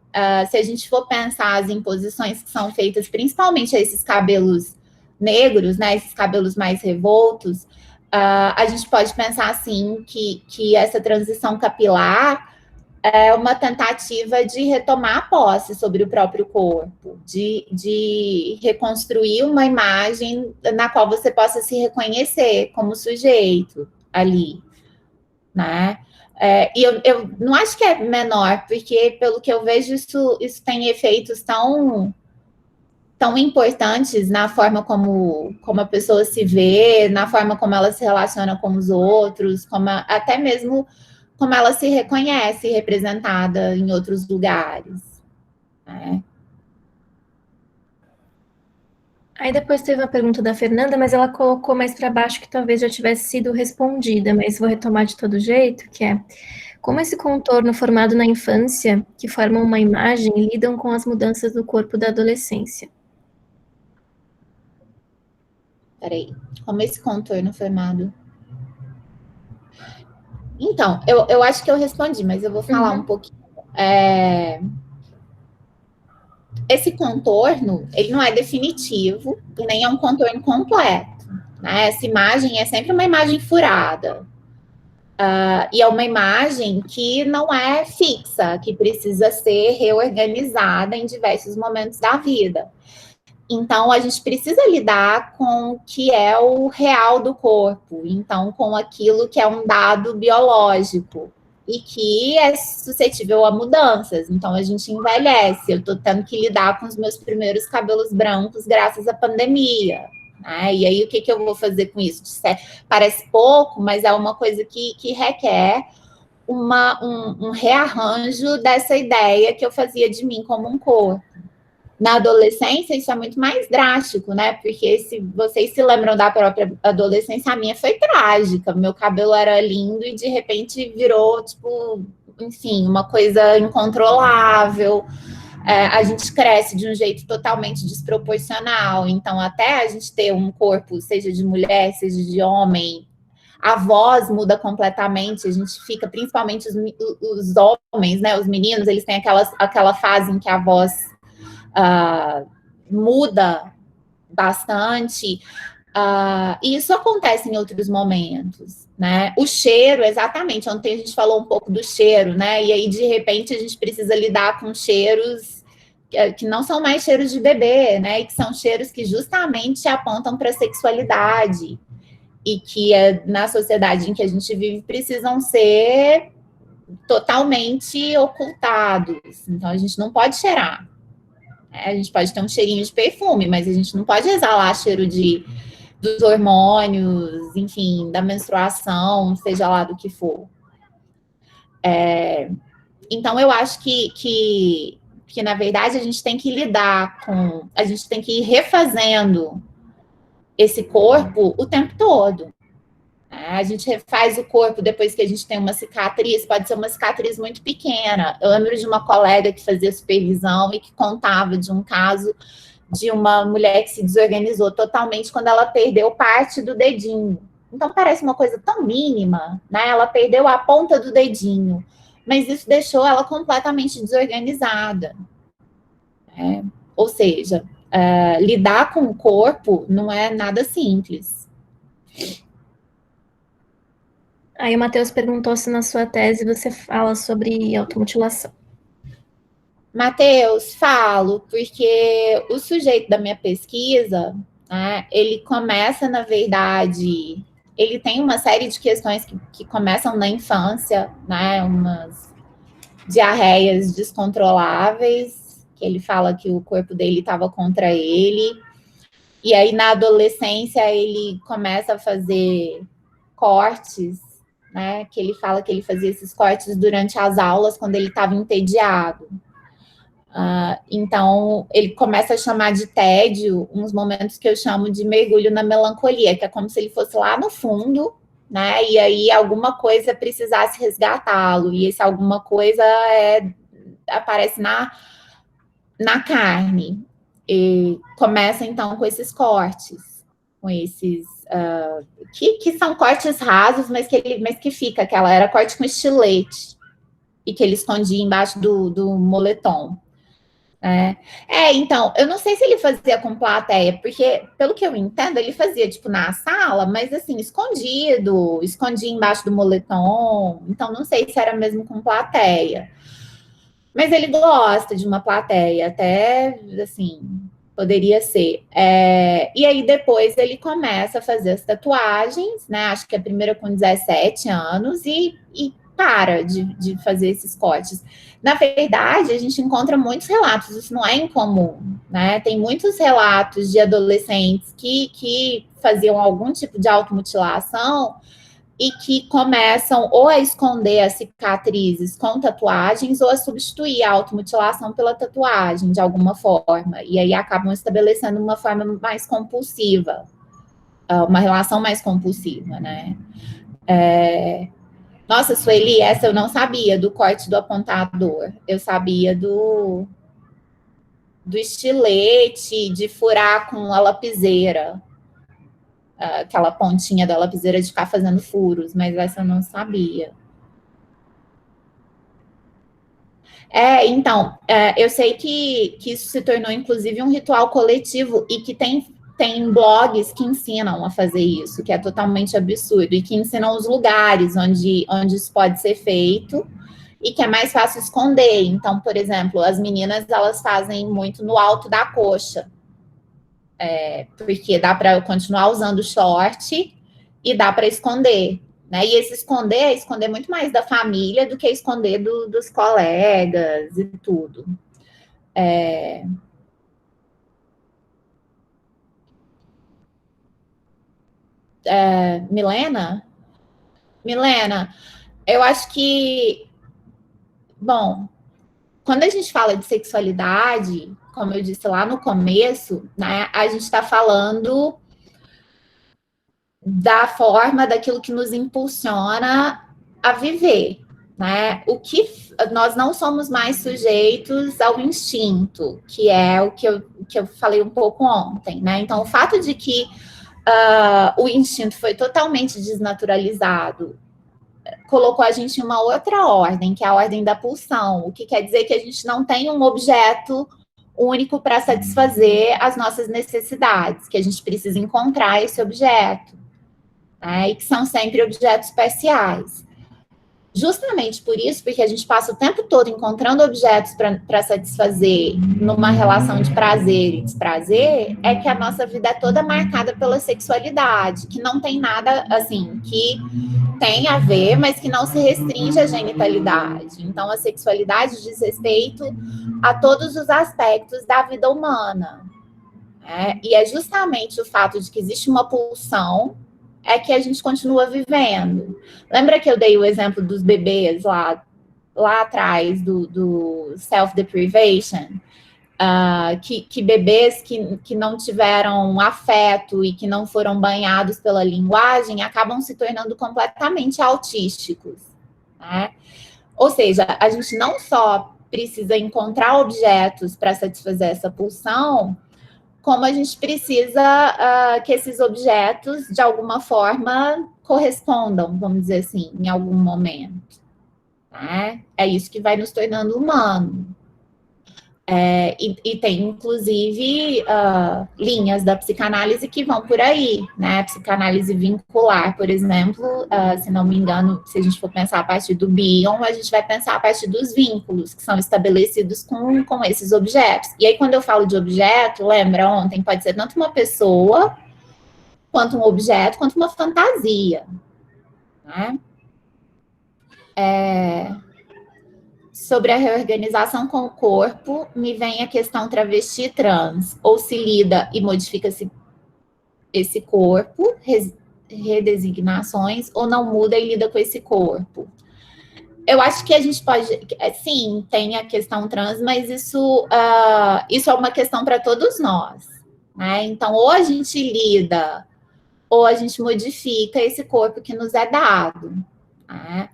S1: Se a gente for pensar as imposições que são feitas, principalmente a esses cabelos negros, né, esses cabelos mais revoltos, a gente pode pensar assim que essa transição capilar é uma tentativa de retomar a posse sobre o próprio corpo, de reconstruir uma imagem na qual você possa se reconhecer como sujeito ali, né? E eu não acho que é menor, porque pelo que eu vejo, isso tem efeitos tão importantes na forma como a pessoa se vê, na forma como ela se relaciona com os outros, até mesmo como ela se reconhece representada em outros lugares. Né?
S2: Aí depois teve uma pergunta da Fernanda, mas ela colocou mais para baixo que talvez já tivesse sido respondida, mas vou retomar de todo jeito, que é: como esse contorno formado na infância, que forma uma imagem, lidam com as mudanças do corpo da adolescência?
S1: Peraí, como esse contorno formado? Então, eu acho que eu respondi, mas eu vou falar um pouquinho. Esse contorno, ele não é definitivo e nem é um contorno completo. Né? Essa imagem é sempre uma imagem furada. E é uma imagem que não é fixa, que precisa ser reorganizada em diversos momentos da vida. Então, a gente precisa lidar com o que é o real do corpo, então, com aquilo que é um dado biológico e que é suscetível a mudanças. Então, a gente envelhece. Eu estou tendo que lidar com os meus primeiros cabelos brancos graças à pandemia. Né? E aí, o que eu vou fazer com isso? Parece pouco, mas é uma coisa que requer um rearranjo dessa ideia que eu fazia de mim como um corpo. Na adolescência, isso é muito mais drástico, né? Porque se vocês se lembram da própria adolescência, a minha foi trágica. Meu cabelo era lindo e de repente virou, tipo, enfim, uma coisa incontrolável. A gente cresce de um jeito totalmente desproporcional. Então, até a gente ter um corpo, seja de mulher, seja de homem, a voz muda completamente. A gente fica, principalmente os homens, né? Os meninos, eles têm aquela fase em que a voz muda bastante, e isso acontece em outros momentos, né? O cheiro, exatamente, ontem a gente falou um pouco do cheiro, né? E aí, de repente, a gente precisa lidar com cheiros que não são mais cheiros de bebê, né? E que são cheiros que justamente apontam para a sexualidade e que na sociedade em que a gente vive precisam ser totalmente ocultados. Então, a gente não pode cheirar. A gente pode ter um cheirinho de perfume, mas a gente não pode exalar cheiro dos hormônios, enfim, da menstruação, seja lá do que for. Então, eu acho que, na verdade, a gente tem que lidar com... A gente tem que ir refazendo esse corpo o tempo todo. A gente refaz o corpo depois que a gente tem uma cicatriz, pode ser uma cicatriz muito pequena. Eu lembro de uma colega que fazia supervisão e que contava de um caso de uma mulher que se desorganizou totalmente quando ela perdeu parte do dedinho. Então, parece uma coisa tão mínima, né? Ela perdeu a ponta do dedinho, mas isso deixou ela completamente desorganizada. Né? Ou seja, lidar com o corpo não é nada simples.
S2: Aí o Matheus perguntou se na sua tese você fala sobre automutilação.
S1: Matheus, falo, porque o sujeito da minha pesquisa, né, ele começa, na verdade, ele tem uma série de questões que começam na infância, né, umas diarreias descontroláveis, que ele fala que o corpo dele estava contra ele, e aí na adolescência ele começa a fazer cortes, né, que ele fala que ele fazia esses cortes durante as aulas quando ele estava entediado. Então, ele começa a chamar de tédio uns momentos que eu chamo de mergulho na melancolia, que é como se ele fosse lá no fundo, né? E aí alguma coisa precisasse resgatá-lo, e esse alguma coisa aparece na carne. E começa, então, com esses cortes, com esses... que são cortes rasos, mas que fica aquela... Era corte com estilete, e que ele escondia embaixo do moletom. Então, eu não sei se ele fazia com plateia, porque, pelo que eu entendo, ele fazia, tipo, na sala, mas, assim, escondia embaixo do moletom, então não sei se era mesmo com plateia. Mas ele gosta de uma plateia, até, assim, poderia ser. E aí, depois, ele começa a fazer as tatuagens, né, acho que a primeira com 17 anos, e para de fazer esses cortes. Na verdade, a gente encontra muitos relatos, isso não é incomum, né? Tem muitos relatos de adolescentes que faziam algum tipo de automutilação e que começam ou a esconder as cicatrizes com tatuagens ou a substituir a automutilação pela tatuagem, de alguma forma. E aí acabam estabelecendo uma forma mais compulsiva, uma relação mais compulsiva, né? Nossa, Sueli, essa eu não sabia, do corte do apontador. Eu sabia do estilete, de furar com a lapiseira. Aquela pontinha da lapiseira de ficar fazendo furos, mas essa eu não sabia. Então, eu sei que isso se tornou, inclusive, um ritual coletivo e que tem blogs que ensinam a fazer isso, que é totalmente absurdo, e que ensinam os lugares onde isso pode ser feito e que é mais fácil esconder. Então, por exemplo, as meninas, elas fazem muito no alto da coxa, porque dá para continuar usando short e dá para esconder, né? E esse esconder é esconder muito mais da família do que esconder dos colegas e tudo. Milena, eu acho que, bom, quando a gente fala de sexualidade, como eu disse lá no começo, né, a gente está falando da forma, daquilo que nos impulsiona a viver, né? O que nós não somos mais sujeitos ao instinto, que é o que eu falei um pouco ontem, né? Então, o fato de que o instinto foi totalmente desnaturalizado colocou a gente em uma outra ordem, que é a ordem da pulsão, o que quer dizer que a gente não tem um objeto único para satisfazer as nossas necessidades, que a gente precisa encontrar esse objeto, né? E que são sempre objetos parciais. Justamente por isso, porque a gente passa o tempo todo encontrando objetos para satisfazer numa relação de prazer e desprazer, é que a nossa vida é toda marcada pela sexualidade, que não tem nada, assim, que tem a ver, mas que não se restringe à genitalidade. Então, a sexualidade diz respeito a todos os aspectos da vida humana, né? E é justamente o fato de que existe uma pulsão é que a gente continua vivendo. Lembra que eu dei o exemplo dos bebês lá atrás, do self-deprivation? Que bebês que não tiveram afeto e que não foram banhados pela linguagem acabam se tornando completamente autísticos, né? Ou seja, a gente não só precisa encontrar objetos para satisfazer essa pulsão, como a gente precisa que esses objetos, de alguma forma, correspondam, vamos dizer assim, em algum momento, né? É isso que vai nos tornando humano. E tem, inclusive, linhas da psicanálise que vão por aí, né? Psicanálise vincular, por exemplo, se não me engano, se a gente for pensar a partir do Bion, a gente vai pensar a partir dos vínculos que são estabelecidos com esses objetos. E aí, quando eu falo de objeto, lembra ontem, pode ser tanto uma pessoa, quanto um objeto, quanto uma fantasia, né? Sobre a reorganização com o corpo, me vem a questão travesti trans, ou se lida e modifica esse corpo, redesignações, ou não muda e lida com esse corpo. eu acho que a gente pode, sim, tem a questão trans, mas isso é uma questão para todos nós, né? Então, ou a gente lida, ou a gente modifica esse corpo que nos é dado, né?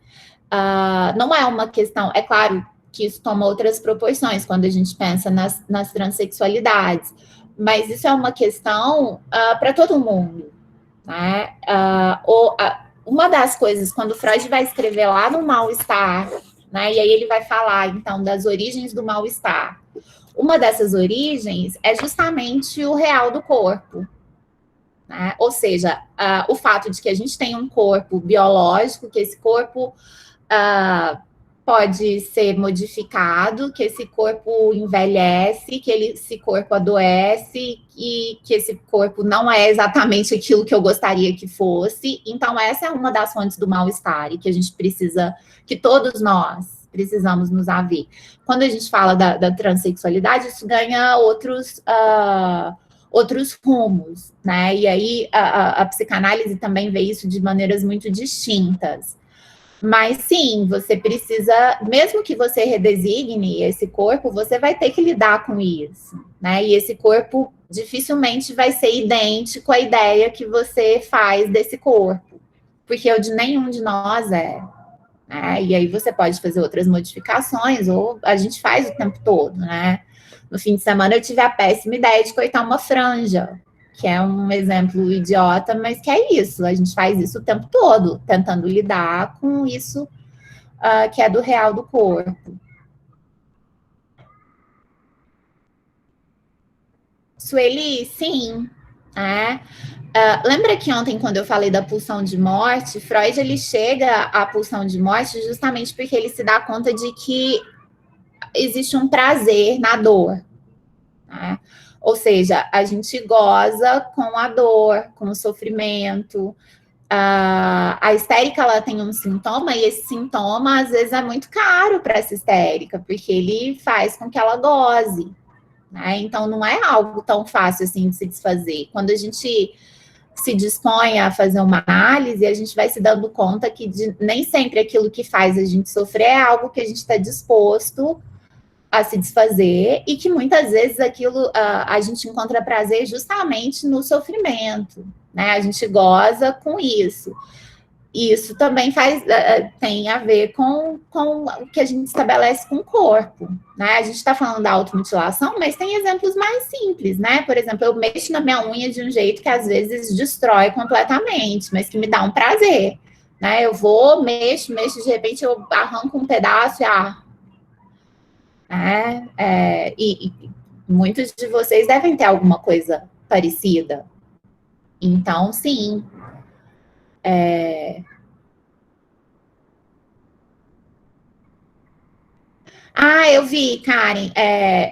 S1: Não é uma questão, é claro que isso toma outras proporções quando a gente pensa nas transexualidades, mas isso é uma questão para todo mundo, né? Uma das coisas, quando Freud vai escrever lá no mal-estar, né, e aí ele vai falar, então, das origens do mal-estar, uma dessas origens é justamente o real do corpo, né? Ou seja, o fato de que a gente tem um corpo biológico, que esse corpo pode ser modificado, que esse corpo envelhece, que esse corpo adoece e que esse corpo não é exatamente aquilo que eu gostaria que fosse. Então, essa é uma das fontes do mal-estar e que a gente precisa, que todos nós precisamos nos haver. Quando a gente fala da transexualidade, isso ganha outros rumos, né? E aí a psicanálise também vê isso de maneiras muito distintas. Mas sim, você precisa, mesmo que você redesigne esse corpo, você vai ter que lidar com isso, né? E esse corpo dificilmente vai ser idêntico à ideia que você faz desse corpo, porque o de nenhum de nós é, né? E aí você pode fazer outras modificações, ou a gente faz o tempo todo, né? No fim de semana eu tive a péssima ideia de cortar uma franja, que é um exemplo idiota, mas que é isso, a gente faz isso o tempo todo, tentando lidar com isso que é do real do corpo. Sueli, sim, lembra que ontem, quando eu falei da pulsão de morte, Freud ele chega à pulsão de morte justamente porque ele se dá conta de que existe um prazer na dor, né? Ou seja, a gente goza com a dor, com o sofrimento. A histérica, ela tem um sintoma, e esse sintoma, às vezes, é muito caro para essa histérica, porque ele faz com que ela goze, né? Então, não é algo tão fácil, assim, de se desfazer. Quando a gente se dispõe a fazer uma análise, a gente vai se dando conta que nem sempre aquilo que faz a gente sofrer é algo que a gente está disposto a se desfazer, e que muitas vezes aquilo a gente encontra prazer justamente no sofrimento, né? A gente goza com isso. E isso também tem a ver com o que a gente estabelece com o corpo, né? A gente está falando da automutilação, mas tem exemplos mais simples, né? Por exemplo, eu mexo na minha unha de um jeito que às vezes destrói completamente, mas que me dá um prazer, né? Eu vou, mexo, de repente eu arranco um pedaço e e muitos de vocês devem ter alguma coisa parecida. Então, sim. Eu vi, Karen,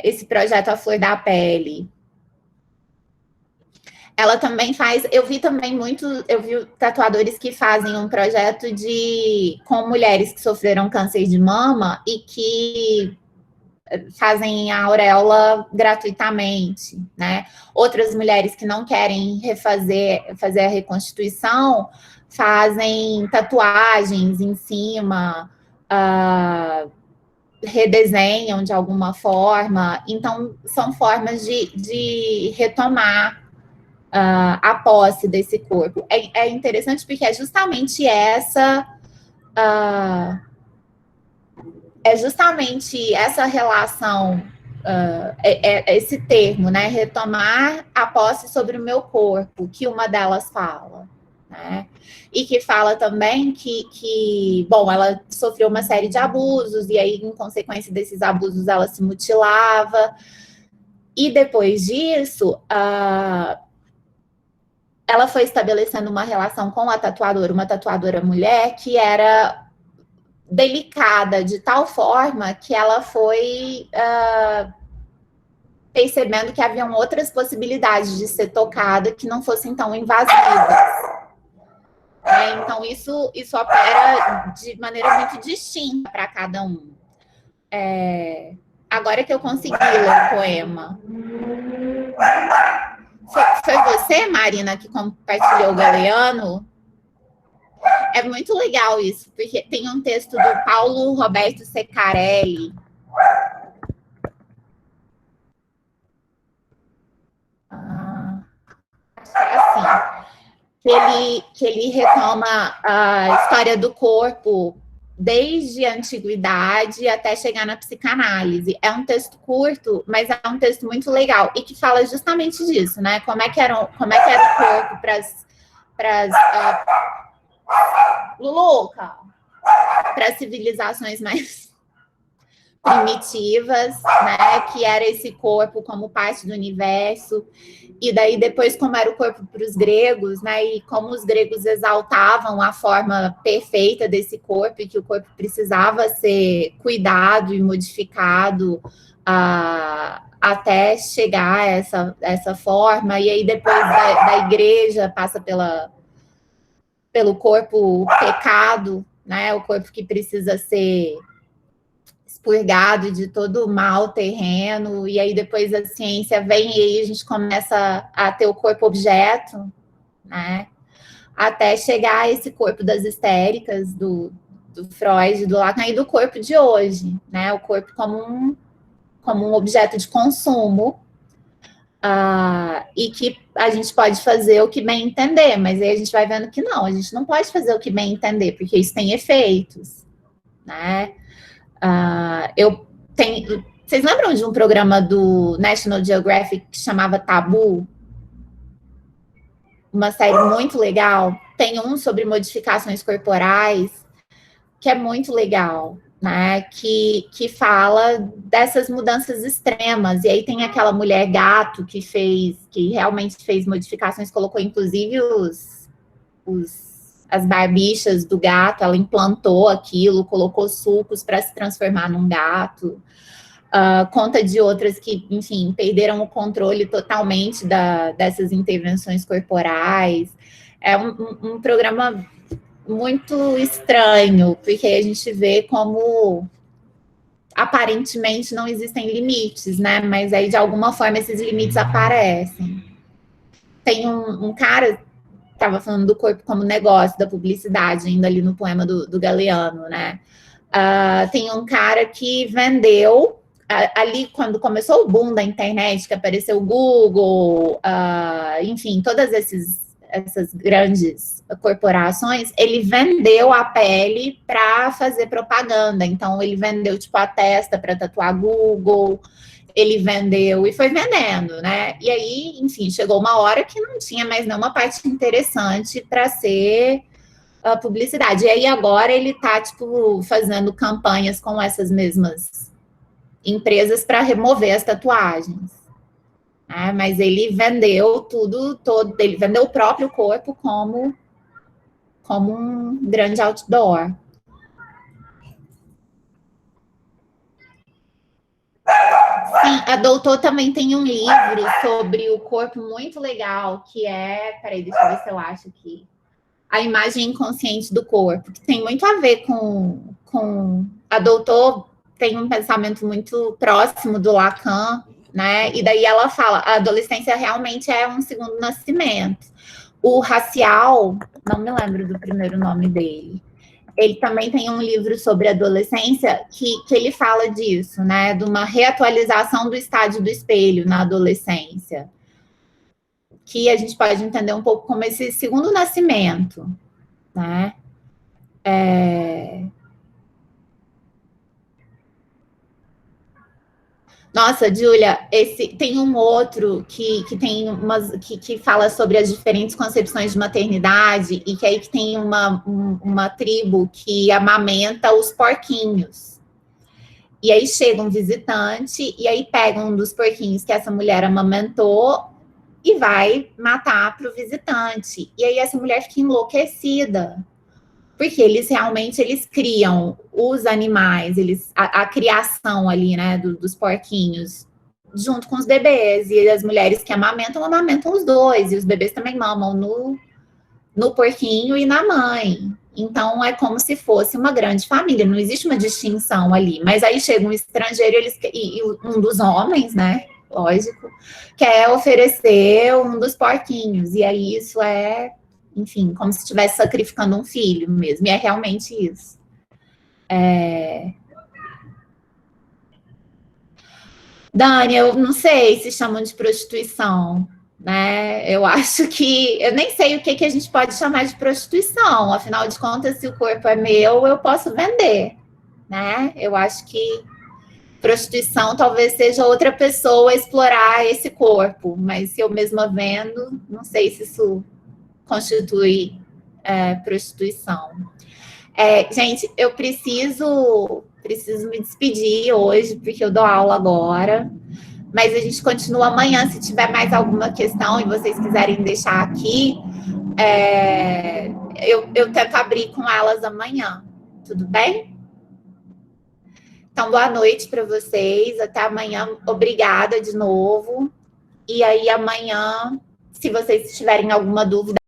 S1: esse projeto A Flor da Pele. Ela também faz, eu vi tatuadores que fazem um projeto com mulheres que sofreram câncer de mama e que fazem a auréola gratuitamente, né? Outras mulheres que não querem fazer a reconstituição, fazem tatuagens em cima, redesenham de alguma forma. Então, são formas de retomar a posse desse corpo. É interessante porque é justamente essa relação, esse termo, né? Retomar a posse sobre o meu corpo, que uma delas fala, né? E que fala também que ela sofreu uma série de abusos, e aí, em consequência desses abusos, ela se mutilava. E depois disso, ela foi estabelecendo uma relação com a tatuadora, uma tatuadora mulher, que era delicada de tal forma que ela foi percebendo que haviam outras possibilidades de ser tocada que não fossem tão invasivas. Então, isso opera de maneira muito distinta para cada um. Agora que eu consegui ler o poema. Foi você, Marina, que compartilhou o Galeano? É muito legal isso, porque tem um texto do Paulo Roberto Secarelli. Acho que é assim. Que ele retoma a história do corpo desde a antiguidade até chegar na psicanálise. É um texto curto, mas é um texto muito legal e que fala justamente disso, né? Como é que era o corpo para as civilizações mais primitivas, né? Que era esse corpo como parte do universo. E daí depois como era o corpo para os gregos, né? E como os gregos exaltavam a forma perfeita desse corpo e que o corpo precisava ser cuidado e modificado até chegar a essa forma. E aí depois da igreja passa pelo corpo pecado, né? O corpo que precisa ser expurgado de todo o mal terreno, e aí depois a ciência vem e aí a gente começa a ter o corpo objeto, né? Até chegar a esse corpo das histéricas, do Freud, do Lacan, e do corpo de hoje, né? O corpo como um objeto de consumo, e que a gente pode fazer o que bem entender, mas aí a gente vai vendo que não, a gente não pode fazer o que bem entender, porque isso tem efeitos, né? Vocês lembram de um programa do National Geographic que chamava Tabu? Uma série muito legal. Tem um sobre modificações corporais, que é muito legal, né? Que fala dessas mudanças extremas. E aí tem aquela mulher gato que realmente fez modificações, colocou inclusive as barbichas do gato, ela implantou aquilo, colocou sucos para se transformar num gato. Conta de outras que, enfim, perderam o controle totalmente dessas intervenções corporais. É um programa muito estranho, porque a gente vê como aparentemente não existem limites, né? Mas aí, de alguma forma, esses limites aparecem. Tem um cara estava falando do corpo como negócio, da publicidade, ainda ali no poema do Galeano, né? Tem um cara que vendeu, ali quando começou o boom da internet, que apareceu o Google, enfim, todas essas grandes corporações, ele vendeu a pele para fazer propaganda. Então, ele vendeu, tipo, a testa para tatuar Google, ele vendeu e foi vendendo, né? E aí, enfim, chegou uma hora que não tinha mais nenhuma parte interessante para ser publicidade. E aí agora ele tá, tipo, fazendo campanhas com essas mesmas empresas para remover as tatuagens. Né? Mas ele vendeu ele vendeu o próprio corpo como um grande outdoor. Sim, a Doutor também tem um livro sobre o corpo muito legal, que é... Peraí, deixa eu ver se eu acho aqui. A imagem inconsciente do corpo, que tem muito a ver com... A Doutor tem um pensamento muito próximo do Lacan, né? E daí ela fala, a adolescência realmente é um segundo nascimento. O Racial, não me lembro do primeiro nome dele, ele também tem um livro sobre adolescência que ele fala disso, né? De uma reatualização do estádio do espelho na adolescência. Que a gente pode entender um pouco como esse segundo nascimento, né? Nossa, Júlia, tem um outro que fala sobre as diferentes concepções de maternidade e que aí que tem uma tribo que amamenta os porquinhos. E aí chega um visitante e aí pega um dos porquinhos que essa mulher amamentou e vai matar para o visitante. E aí essa mulher fica enlouquecida. Porque eles criam os animais, a criação ali, né, dos porquinhos, junto com os bebês. E as mulheres que amamentam os dois. E os bebês também mamam no porquinho e na mãe. Então, é como se fosse uma grande família. Não existe uma distinção ali. Mas aí chega um estrangeiro e um dos homens, né, lógico, quer oferecer um dos porquinhos. E aí isso é... enfim, como se estivesse sacrificando um filho mesmo, e é realmente isso. Dani, eu não sei se chamam de prostituição, né? Eu acho que... Eu nem sei o que a gente pode chamar de prostituição. Afinal de contas, se o corpo é meu, eu posso vender, né? Eu acho que prostituição talvez seja outra pessoa explorar esse corpo, mas se eu mesma vendo, não sei se isso constitui prostituição. Gente, eu preciso me despedir hoje, porque eu dou aula agora, mas a gente continua amanhã, se tiver mais alguma questão e vocês quiserem deixar aqui, eu tento abrir com elas amanhã, tudo bem? Então, boa noite para vocês, até amanhã, obrigada de novo, e aí amanhã, se vocês tiverem alguma dúvida,